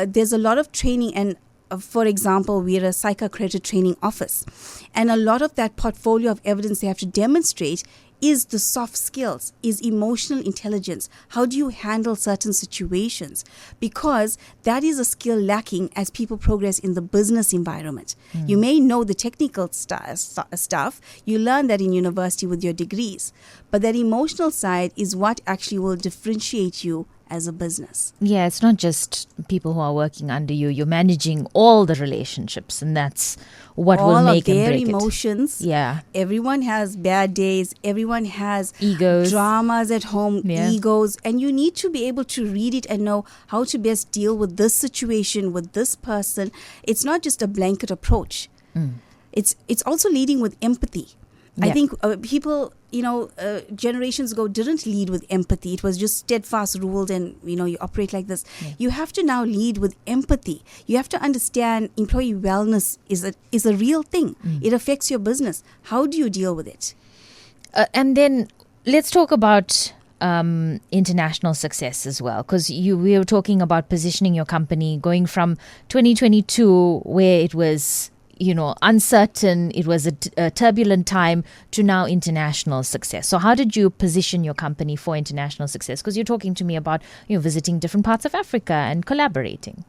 there's a lot of training and, for example, we're a psych-accredited training office. And a lot of that portfolio of evidence they have to demonstrate is the soft skills, is emotional intelligence. How do you handle certain situations? Because that is a skill lacking as people progress in the business environment. You may know the technical stuff. You learn that in university with your degrees. But that emotional side is what actually will differentiate you as a business. Yeah, it's not just people who are working under you. You're managing all the relationships, and that's what will make and break it. All of their emotions. Yeah. Everyone has bad days. Everyone has egos, dramas at home, egos. And you need to be able to read it and know how to best deal with this situation, with this person. It's not just a blanket approach. It's also leading with empathy. I think people, generations ago didn't lead with empathy. It was just steadfast rules and, you operate like this. You have to now lead with empathy. You have to understand employee wellness is a real thing. It affects your business. How do you deal with it? And then let's talk about international success as well, because we were talking about positioning your company, going from 2022 where it was uncertain, it was a turbulent time, to now international success. So how did you position your company for international success? Because you're talking to me about visiting different parts of Africa and collaborating.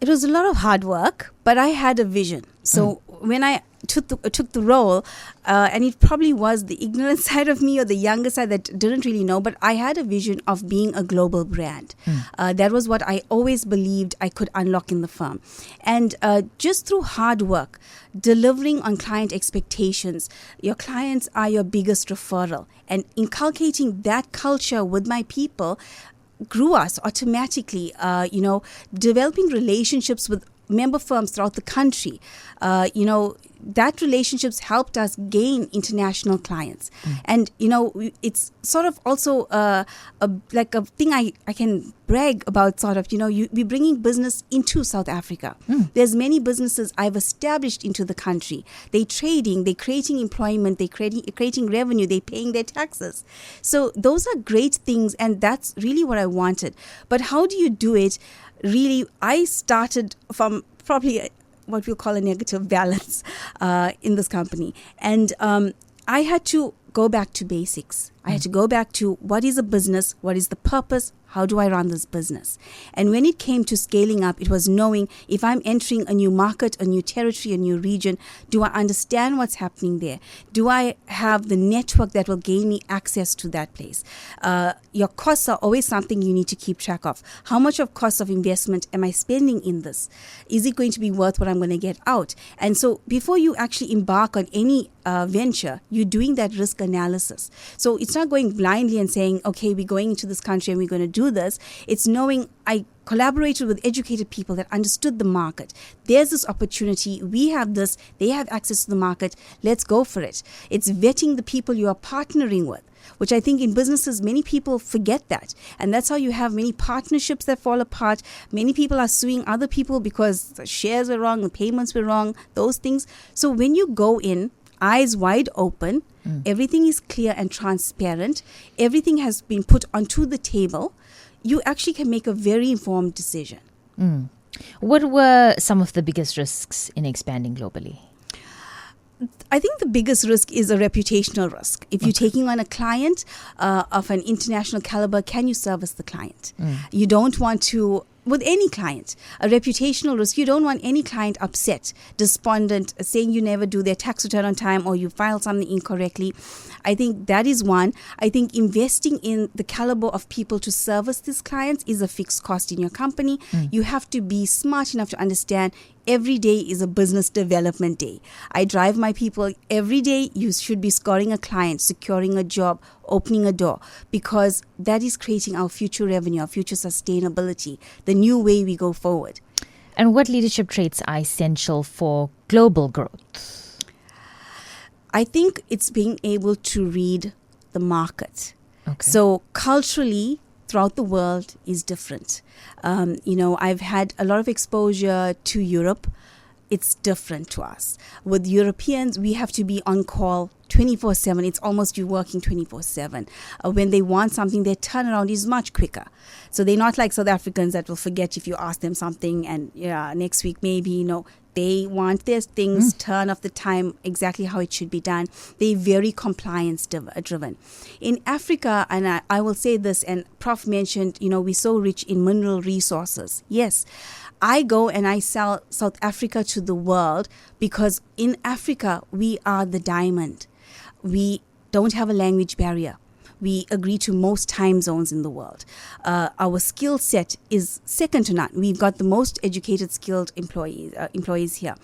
It was a lot of hard work, but I had a vision. So when I took the role, and it probably was the ignorant side of me or the younger side that didn't really know, but I had a vision of being a global brand. That was what I always believed I could unlock in the firm. And just through hard work, delivering on client expectations, your clients are your biggest referral. And inculcating that culture with my people grew us automatically, developing relationships with member firms throughout the country. That relationships helped us gain international clients. And, it's sort of also like a thing I can brag about, sort of, we're bringing business into South Africa. There's many businesses I've established into the country. They're trading, they're creating employment, they're creating revenue, they're paying their taxes. So those are great things, and that's really what I wanted. But how do you do it? Really, I started from probably what we'll call a negative balance in this company. And I had to go back to basics. I had to go back to what is a business, what is the purpose, how do I run this business? And when it came to scaling up, it was knowing if I'm entering a new market, a new territory, a new region, do I understand what's happening there? Do I have the network that will gain me access to that place? Your costs are always something you need to keep track of. How much of cost of investment am I spending in this? Is it going to be worth what I'm going to get out? And so before you actually embark on any venture, you're doing that risk analysis. So it's not going blindly and saying, okay, we're going into this country and we're going to do this. It's knowing I collaborated with educated people that understood the market. There's this opportunity. We have this. They have access to the market. Let's go for it. It's vetting the people you are partnering with, which I think in businesses, many people forget that. And that's how you have many partnerships that fall apart. Many people are suing other people because the shares were wrong, the payments were wrong, those things. So when you go in, eyes wide open, everything is clear and transparent, everything has been put onto the table, you actually can make a very informed decision. What were some of the biggest risks in expanding globally? I think the biggest risk is a reputational risk. If you're taking on a client of an international caliber, can you service the client? You don't want to, with any client, a reputational risk, you don't want any client upset, despondent, saying you never do their tax return on time or you filed something incorrectly. I think that is one. I think investing in the caliber of people to service these clients is a fixed cost in your company. You have to be smart enough to understand every day is a business development day. I drive my people every day. You should be scoring a client, securing a job, opening a door, because that is creating our future revenue, our future sustainability, the new way we go forward. And what leadership traits are essential for global growth? I think it's being able to read the market. Okay. So culturally, throughout the world is different. I've had a lot of exposure to Europe. It's different to us. With Europeans, we have to be on call 24/7. It's almost you working 24/7. When they want something, their turnaround is much quicker. So they're not like South Africans that will forget if you ask them something and next week maybe, they want their things turn off the time exactly how it should be done. They're very compliance driven. In Africa, and I will say this, and Prof mentioned, we're so rich in mineral resources. Yes, I go and I sell South Africa to the world because in Africa, we are the diamond. We don't have a language barrier. We agree to most time zones in the world. Our skill set is second to none. We've got the most educated, skilled employees here.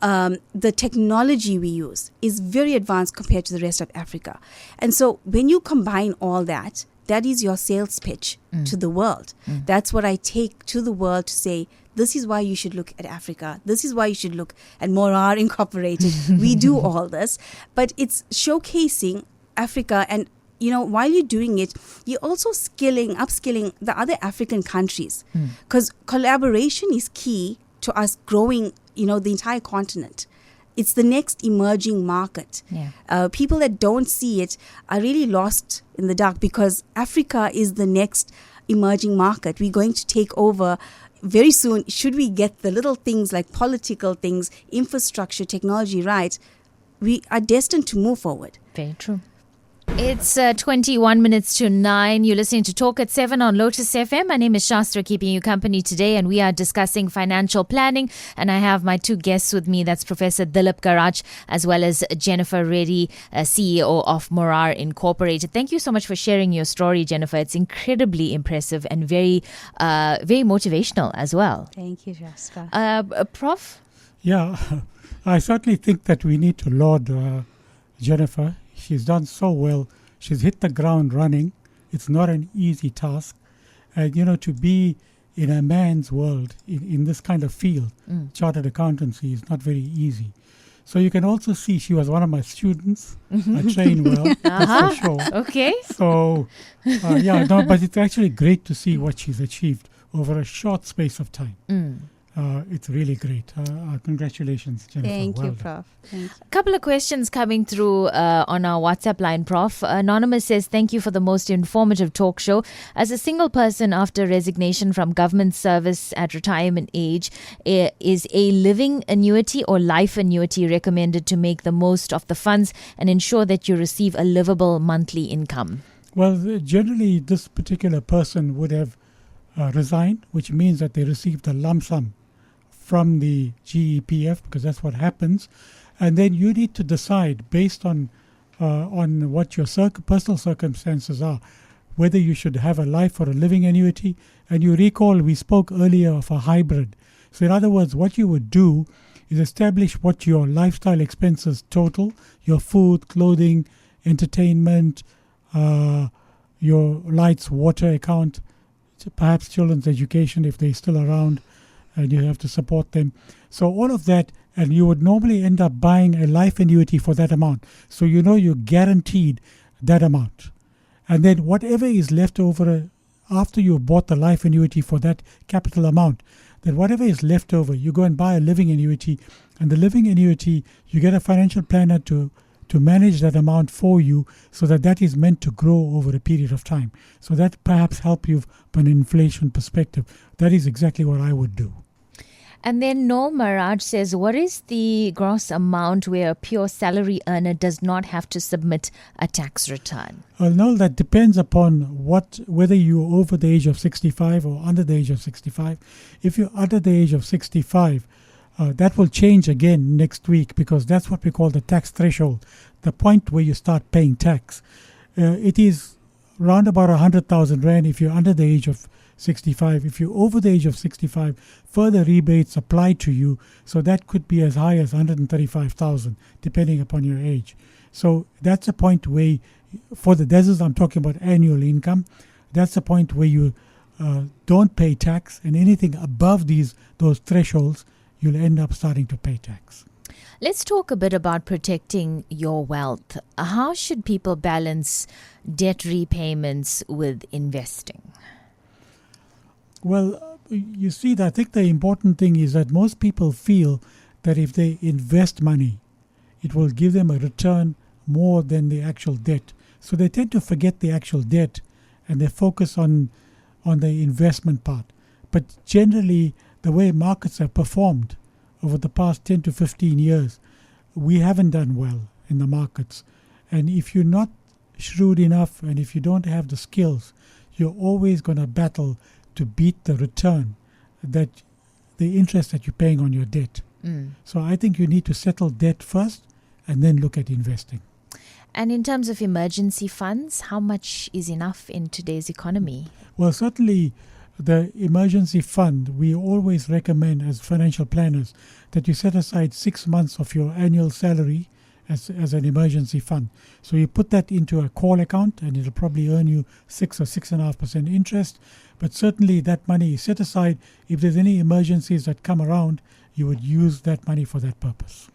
The technology we use is very advanced compared to the rest of Africa. And so when you combine all that, that is your sales pitch to the world. That's what I take to the world to say, this is why you should look at Africa. This is why you should look at Morar Incorporated. We do all this. But it's showcasing Africa, and while you're doing it, you're also upskilling the other African countries, because collaboration is key to us growing, the entire continent. It's the next emerging market. Yeah. People that don't see it are really lost in the dark, because Africa is the next emerging market. We're going to take over very soon. Should we get the little things like political things, infrastructure, technology right, we are destined to move forward. Very true. It's 21 minutes to 9. You're listening to Talk at 7 on Lotus FM. My name is Shastra, keeping you company today, and we are discussing financial planning. And I have my two guests with me. That's Professor Dilip Garach, as well as Jennifer Reddy, CEO of Morar Incorporated. Thank you so much for sharing your story, Jennifer. It's incredibly impressive and very, very motivational as well. Thank you, Shastra. Prof? Yeah, I certainly think that we need to laud Jennifer. She's done so well. She's hit the ground running. It's not an easy task. And, to be in a man's world in this kind of field, chartered accountancy, is not very easy. So you can also see she was one of my students. I train well, that's for sure. Okay. So, but it's actually great to see what she's achieved over a short space of time. it's really great. Congratulations, Jennifer. Thank Well you, done. Prof. Thank you. A couple of questions coming through on our WhatsApp line, Prof. Anonymous says, thank you for the most informative talk show. As a single person after resignation from government service at retirement age, is a living annuity or life annuity recommended to make the most of the funds and ensure that you receive a livable monthly income? Well, generally, this particular person would have resigned, which means that they received a lump sum from the GEPF, because that's what happens. And then you need to decide, based on what your personal circumstances are, whether you should have a life or a living annuity. And you recall we spoke earlier of a hybrid. So in other words, what you would do is establish what your lifestyle expenses total, your food, clothing, entertainment, your lights, water account, perhaps children's education if they're still around and you have to support them. So all of that, and you would normally end up buying a life annuity for that amount. So you know you're guaranteed that amount. And then whatever is left over after you've bought the life annuity for that capital amount, then whatever is left over, you go and buy a living annuity. And the living annuity, you get a financial planner to manage that amount for you, so that is meant to grow over a period of time. So that perhaps help you from an inflation perspective. That is exactly what I would do. And then Noel Maraj says, what is the gross amount where a pure salary earner does not have to submit a tax return? Well, no, that depends upon whether you're over the age of 65 or under the age of 65. If you're under the age of 65, that will change again next week, because that's what we call the tax threshold, the point where you start paying tax. It is round about 100,000 Rand if you're under the age of 65. If you're over the age of 65, further rebates apply to you. So that could be as high as 135,000, depending upon your age. So that's a point where, I'm talking about annual income. That's a point where you don't pay tax, and anything above those thresholds, you'll end up starting to pay tax. Let's talk a bit about protecting your wealth. How should people balance debt repayments with investing? Well, you see, I think the important thing is that most people feel that if they invest money, it will give them a return more than the actual debt. So they tend to forget the actual debt and they focus on the investment part. But generally, the way markets have performed over the past 10 to 15 years, we haven't done well in the markets. And if you're not shrewd enough and if you don't have the skills, you're always going to battle to beat the return, the interest that you're paying on your debt. So I think you need to settle debt first and then look at investing. And in terms of emergency funds, how much is enough in today's economy? Well, certainly the emergency fund, we always recommend as financial planners that you set aside 6 months of your annual salary as an emergency fund. So you put that into a call account and it'll probably earn you 6 or 6.5% interest. But certainly that money is set aside. If there's any emergencies that come around, you would use that money for that purpose.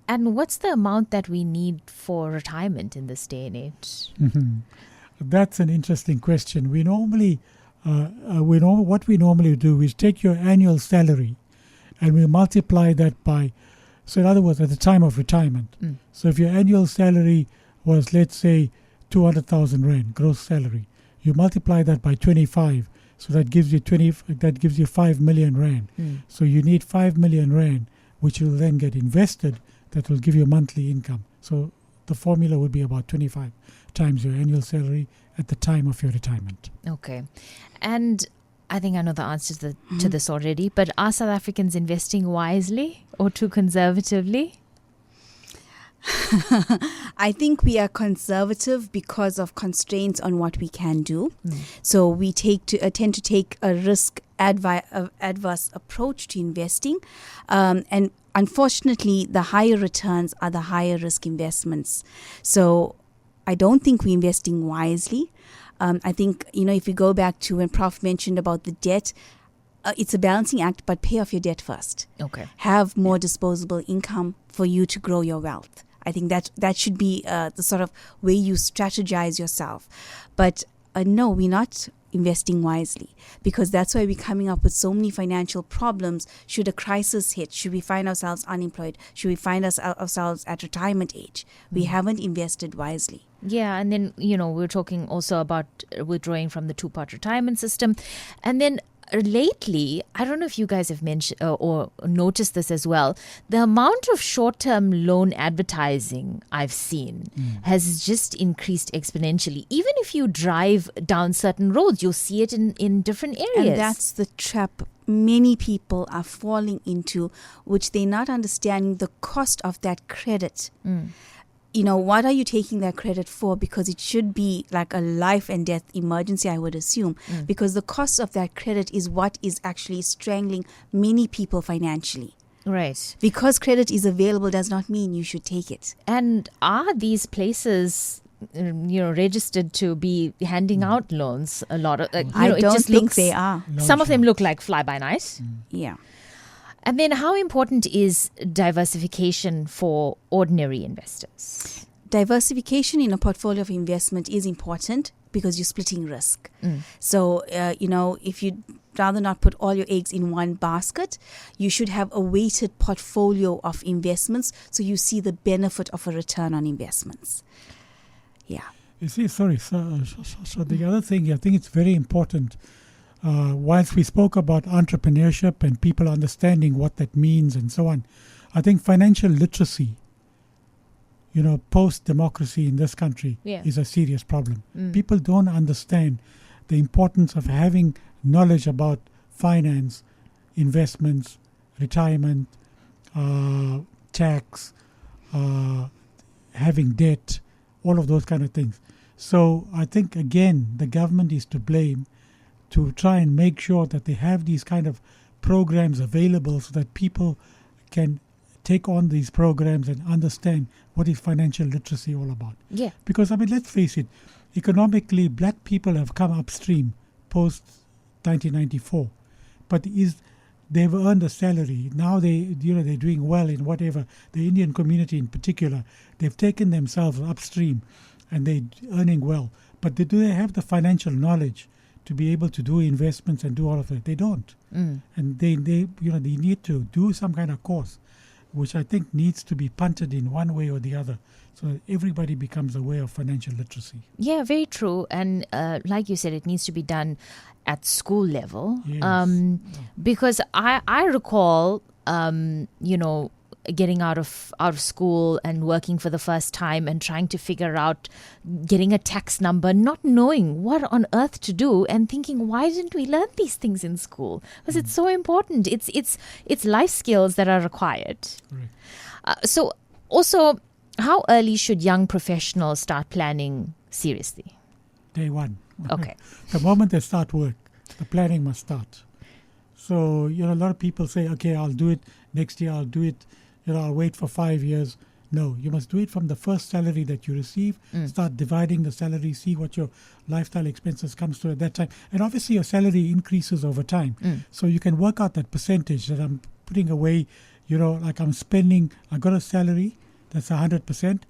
And what's the amount that we need for retirement in this day and age? That's an interesting question. We normally, what we normally do is take your annual salary and we multiply that by, so in other words, at the time of retirement. So if your annual salary was, let's say, 200,000 Rand, gross salary, you multiply that by 25. So that gives you 5 million Rand. So you need 5 million Rand, which will then get invested, that will give you monthly income. So the formula would be about 25 times your annual salary at the time of your retirement. Okay. And I think I know the answer to this already, but are South Africans investing wisely or too conservatively? I think we are conservative because of constraints on what we can do. So we tend to take a risk adverse approach to investing. And unfortunately, the higher returns are the higher risk investments. So I don't think we're investing wisely. I think, if you go back to when Prof mentioned about the debt, it's a balancing act, but pay off your debt first. Okay. Have more disposable income for you to grow your wealth. I think that should be the sort of way you strategize yourself. But no, we're not investing wisely, because that's why we're coming up with so many financial problems. Should a crisis hit, should we find ourselves unemployed, should we find ourselves at retirement age, we haven't invested wisely. Yeah, and then, we're talking also about withdrawing from the two-part retirement system. And then lately, I don't know if you guys have mentioned or noticed this as well, the amount of short-term loan advertising I've seen has just increased exponentially. Even if you drive down certain roads, you'll see it in different areas. And that's the trap many people are falling into, which they're not understanding the cost of that credit. What are you taking that credit for? Because it should be like a life and death emergency, I would assume, because the cost of that credit is what is actually strangling many people financially. Right. Because credit is available does not mean you should take it. And are these places, registered to be handing out loans? A lot of, I it don't just think looks, they are. Some of them look like fly-by-night. Yeah. And then how important is diversification for ordinary investors? Diversification in a portfolio of investment is important because you're splitting risk. So, if you'd rather not put all your eggs in one basket, you should have a weighted portfolio of investments so you see the benefit of a return on investments. Yeah. You see, so the other thing, I think it's very important. Whilst we spoke about entrepreneurship and people understanding what that means and so on, I think financial literacy, post-democracy in this country is a serious problem. People don't understand the importance of having knowledge about finance, investments, retirement, tax, having debt, all of those kind of things. So I think, again, the government is to blame to try and make sure that they have these kind of programs available so that people can take on these programs and understand what is financial literacy all about. Yeah. Because, let's face it, economically, black people have come upstream post-1994. But they've earned a salary. Now they're doing well in whatever. The Indian community in particular, they've taken themselves upstream and they're earning well. But do they have the financial knowledge to be able to do investments and do all of that? They don't. And they need to do some kind of course, which I think needs to be punted in one way or the other, so that everybody becomes aware of financial literacy. Yeah, very true. And like you said, it needs to be done at school level. Yes. Because I recall, getting out of school and working for the first time and trying to figure out getting a tax number, not knowing what on earth to do, and thinking, why didn't we learn these things in school? Because it's so important. It's life skills that are required. Correct. So also, how early should young professionals start planning seriously? Day one. Okay. The moment they start work, the planning must start. So, a lot of people say, okay, I'll do it next year, I'll do it, I'll wait for 5 years. No, you must do it from the first salary that you receive. Start dividing the salary, see what your lifestyle expenses comes to at that time. And obviously your salary increases over time. So you can work out that percentage that I'm putting away, like I'm spending, I got a salary that's 100%.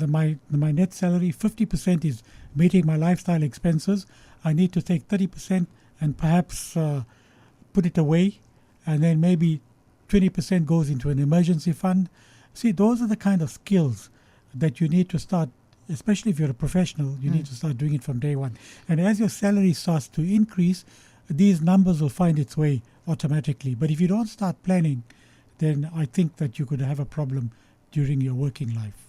My net salary, 50% is meeting my lifestyle expenses. I need to take 30% and perhaps put it away, and then maybe 20% goes into an emergency fund. See, those are the kind of skills that you need to start, especially if you're a professional, you need to start doing it from day one. And as your salary starts to increase, these numbers will find its way automatically. But if you don't start planning, then I think that you could have a problem during your working life.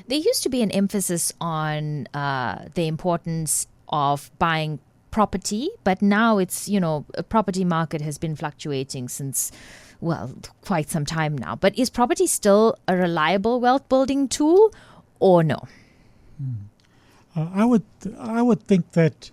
There used to be an emphasis on the importance of buying property, but now it's, a property market has been fluctuating since, quite some time now. But is property still a reliable wealth building tool or no? I would think that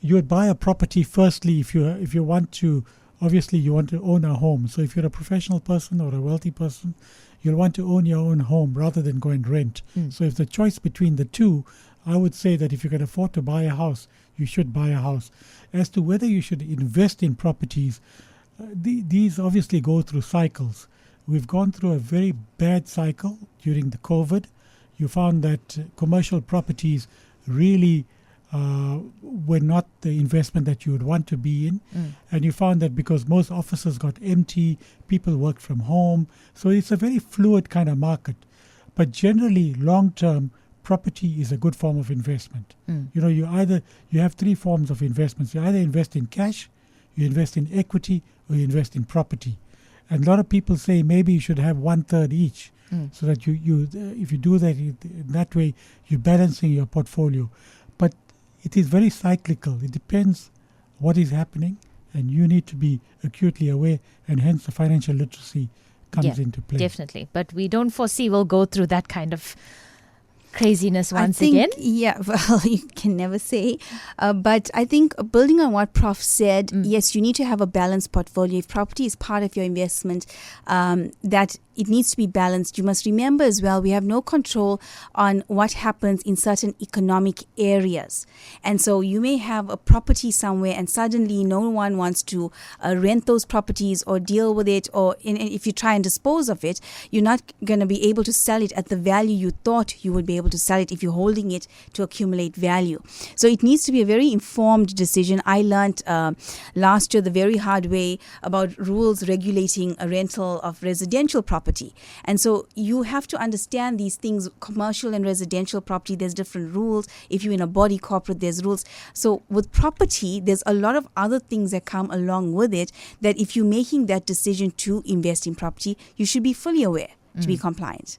you would buy a property firstly if you want to. Obviously, you want to own a home. So if you're a professional person or a wealthy person, you'll want to own your own home rather than go and rent. So if the choice between the two, I would say that if you can afford to buy a house, you should buy a house. As to whether you should invest in properties, these obviously go through cycles. We've gone through a very bad cycle during the COVID. You found that commercial properties really were not the investment that you would want to be in. And you found that because most offices got empty, people worked from home. So it's a very fluid kind of market. But generally, long-term, property is a good form of investment. You know, you have three forms of investments. You either invest in cash, you invest in equity, or you invest in property. And a lot of people say maybe you should have 1/3 each, so that you if you do that in that way, you're balancing your portfolio. But it is very cyclical. It depends what is happening, and you need to be acutely aware, and hence the financial literacy comes into play. Definitely. But we don't foresee we'll go through that kind of craziness once I think, again. Yeah, well, you can never say. But I think building on what Prof said, yes, you need to have a balanced portfolio. If property is part of your investment, that it needs to be balanced. You must remember as well, we have no control on what happens in certain economic areas. And so you may have a property somewhere and suddenly no one wants to rent those properties or deal with it, or if you try and dispose of it, you're not going to be able to sell it at the value you thought you would be able to sell it if you're holding it to accumulate value. So it needs to be a very informed decision. I learned last year the very hard way about rules regulating a rental of residential property. And so you have to understand these things. Commercial and residential property, there's different rules. If you're in a body corporate, there's rules. So with property, there's a lot of other things that come along with it, that if you're making that decision to invest in property, you should be fully aware to be compliant.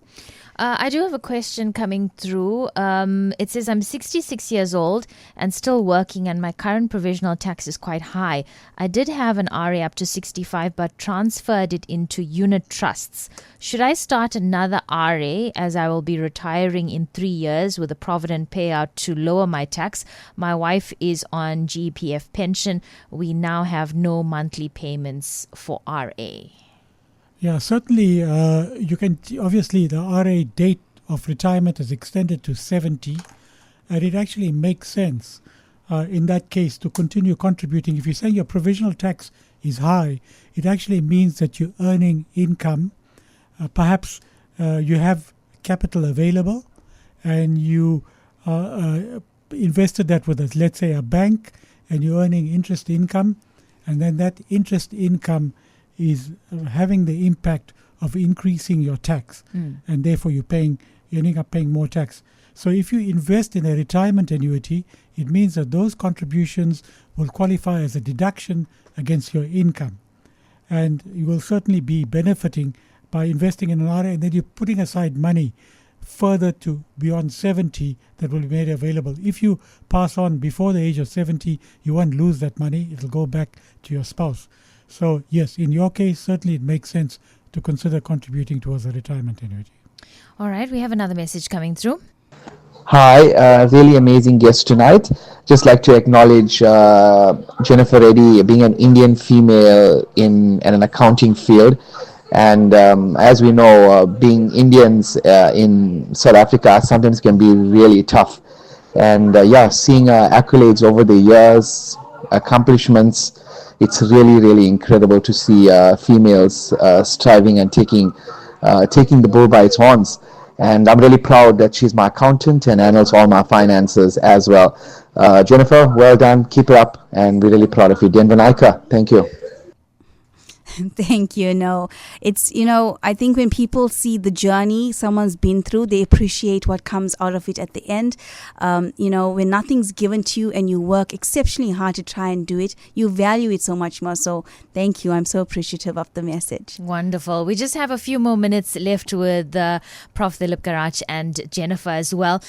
I do have a question coming through. It says, I'm 66 years old and still working, and my current provisional tax is quite high. I did have an RA up to 65, but transferred it into unit trusts. Should I start another RA, as I will be retiring in 3 years with a provident payout to lower my tax? My wife is on GPF pension. We now have no monthly payments for RA. Yeah, certainly you can, obviously the RA date of retirement is extended to 70, and it actually makes sense in that case to continue contributing. If you're saying your provisional tax is high, it actually means that you're earning income. Perhaps you have capital available and you invested that with, let's say, a bank, and you're earning interest income, and then that interest income is having the impact of increasing your tax, and therefore you're ending up paying more tax. So if you invest in a retirement annuity, it means that those contributions will qualify as a deduction against your income, and you will certainly be benefiting by investing in an RA, and then you're putting aside money further to beyond 70 that will be made available. If you pass on before the age of 70, you won't lose that money. It'll go back to your spouse. So yes, in your case, certainly it makes sense to consider contributing towards a retirement annuity. All right, we have another message coming through. Hi, really amazing guest tonight. Just like to acknowledge Jennifer Reddy being an Indian female in an accounting field. And as we know, being Indians in South Africa sometimes can be really tough. And seeing accolades over the years, accomplishments, it's really, really incredible to see females striving and taking the bull by its horns. And I'm really proud that she's my accountant and handles all my finances as well. Jennifer, well done. Keep it up. And we're really proud of you. Denvanaika, thank you. Thank you. No, it's, I think when people see the journey someone's been through, they appreciate what comes out of it at the end. When nothing's given to you and you work exceptionally hard to try and do it, you value it so much more. So thank you. I'm so appreciative of the message. Wonderful. We just have a few more minutes left with Prof. Dilip Garach and Jennifer as well.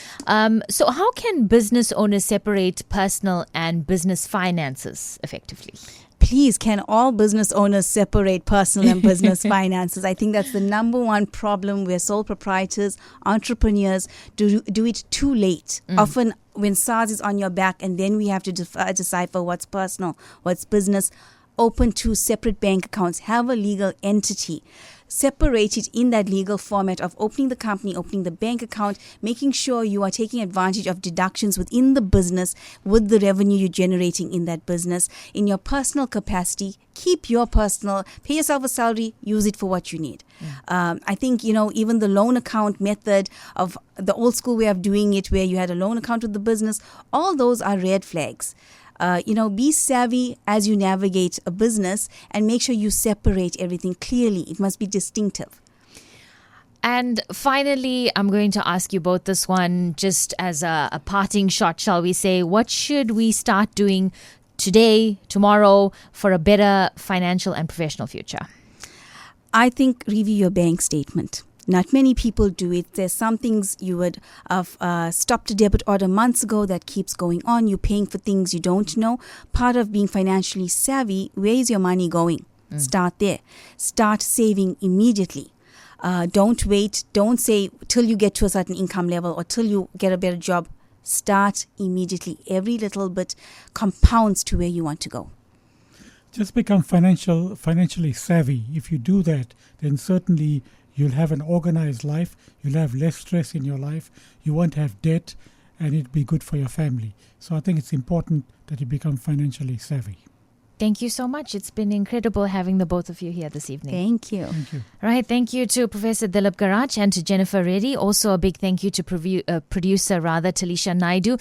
So how can business owners separate personal and business finances effectively? Please, can all business owners separate personal and business finances? I think that's the number one problem. We're sole proprietors, entrepreneurs, do it too late. Often when SARS is on your back, and then we have to decipher what's personal, what's business. open two separate bank accounts. Have a legal entity. Separate it in that legal format of opening the company, opening the bank account, making sure you are taking advantage of deductions within the business with the revenue you're generating in that business. In your personal capacity, keep your personal, pay yourself a salary, use it for what you need. I think, even the loan account method of the old school way of doing it, where you had a loan account with the business, all those are red flags. Be savvy as you navigate a business and make sure you separate everything clearly. It must be distinctive. And finally, I'm going to ask you both this one just as a parting shot, shall we say. What should we start doing today, tomorrow, for a better financial and professional future? I think review your bank statement. Not many people do it. There's some things you would have stopped a debit order months ago that keeps going on. You're paying for things you don't know. Part of being financially savvy, where is your money going? Start there. Start saving immediately. Don't wait. Don't say till you get to a certain income level or till you get a better job. Start immediately. Every little bit compounds to where you want to go. Just become financially savvy. If you do that, then certainly you'll have an organized life, you'll have less stress in your life, you won't have debt, and it'll be good for your family. So I think it's important that you become financially savvy. Thank you so much. It's been incredible having the both of you here this evening. Thank you. Thank you. Right. Thank you to Professor Dilip Garach and to Jennifer Reddy. Also a big thank you to producer Taliesha Naidoo.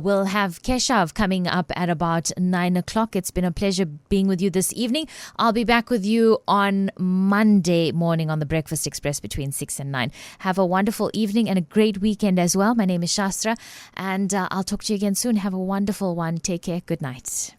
We'll have Keshav coming up at about 9 o'clock. It's been a pleasure being with you this evening. I'll be back with you on Monday morning on the Breakfast Express between 6 and 9. Have a wonderful evening and a great weekend as well. My name is Shastra, and I'll talk to you again soon. Have a wonderful one. Take care. Good night.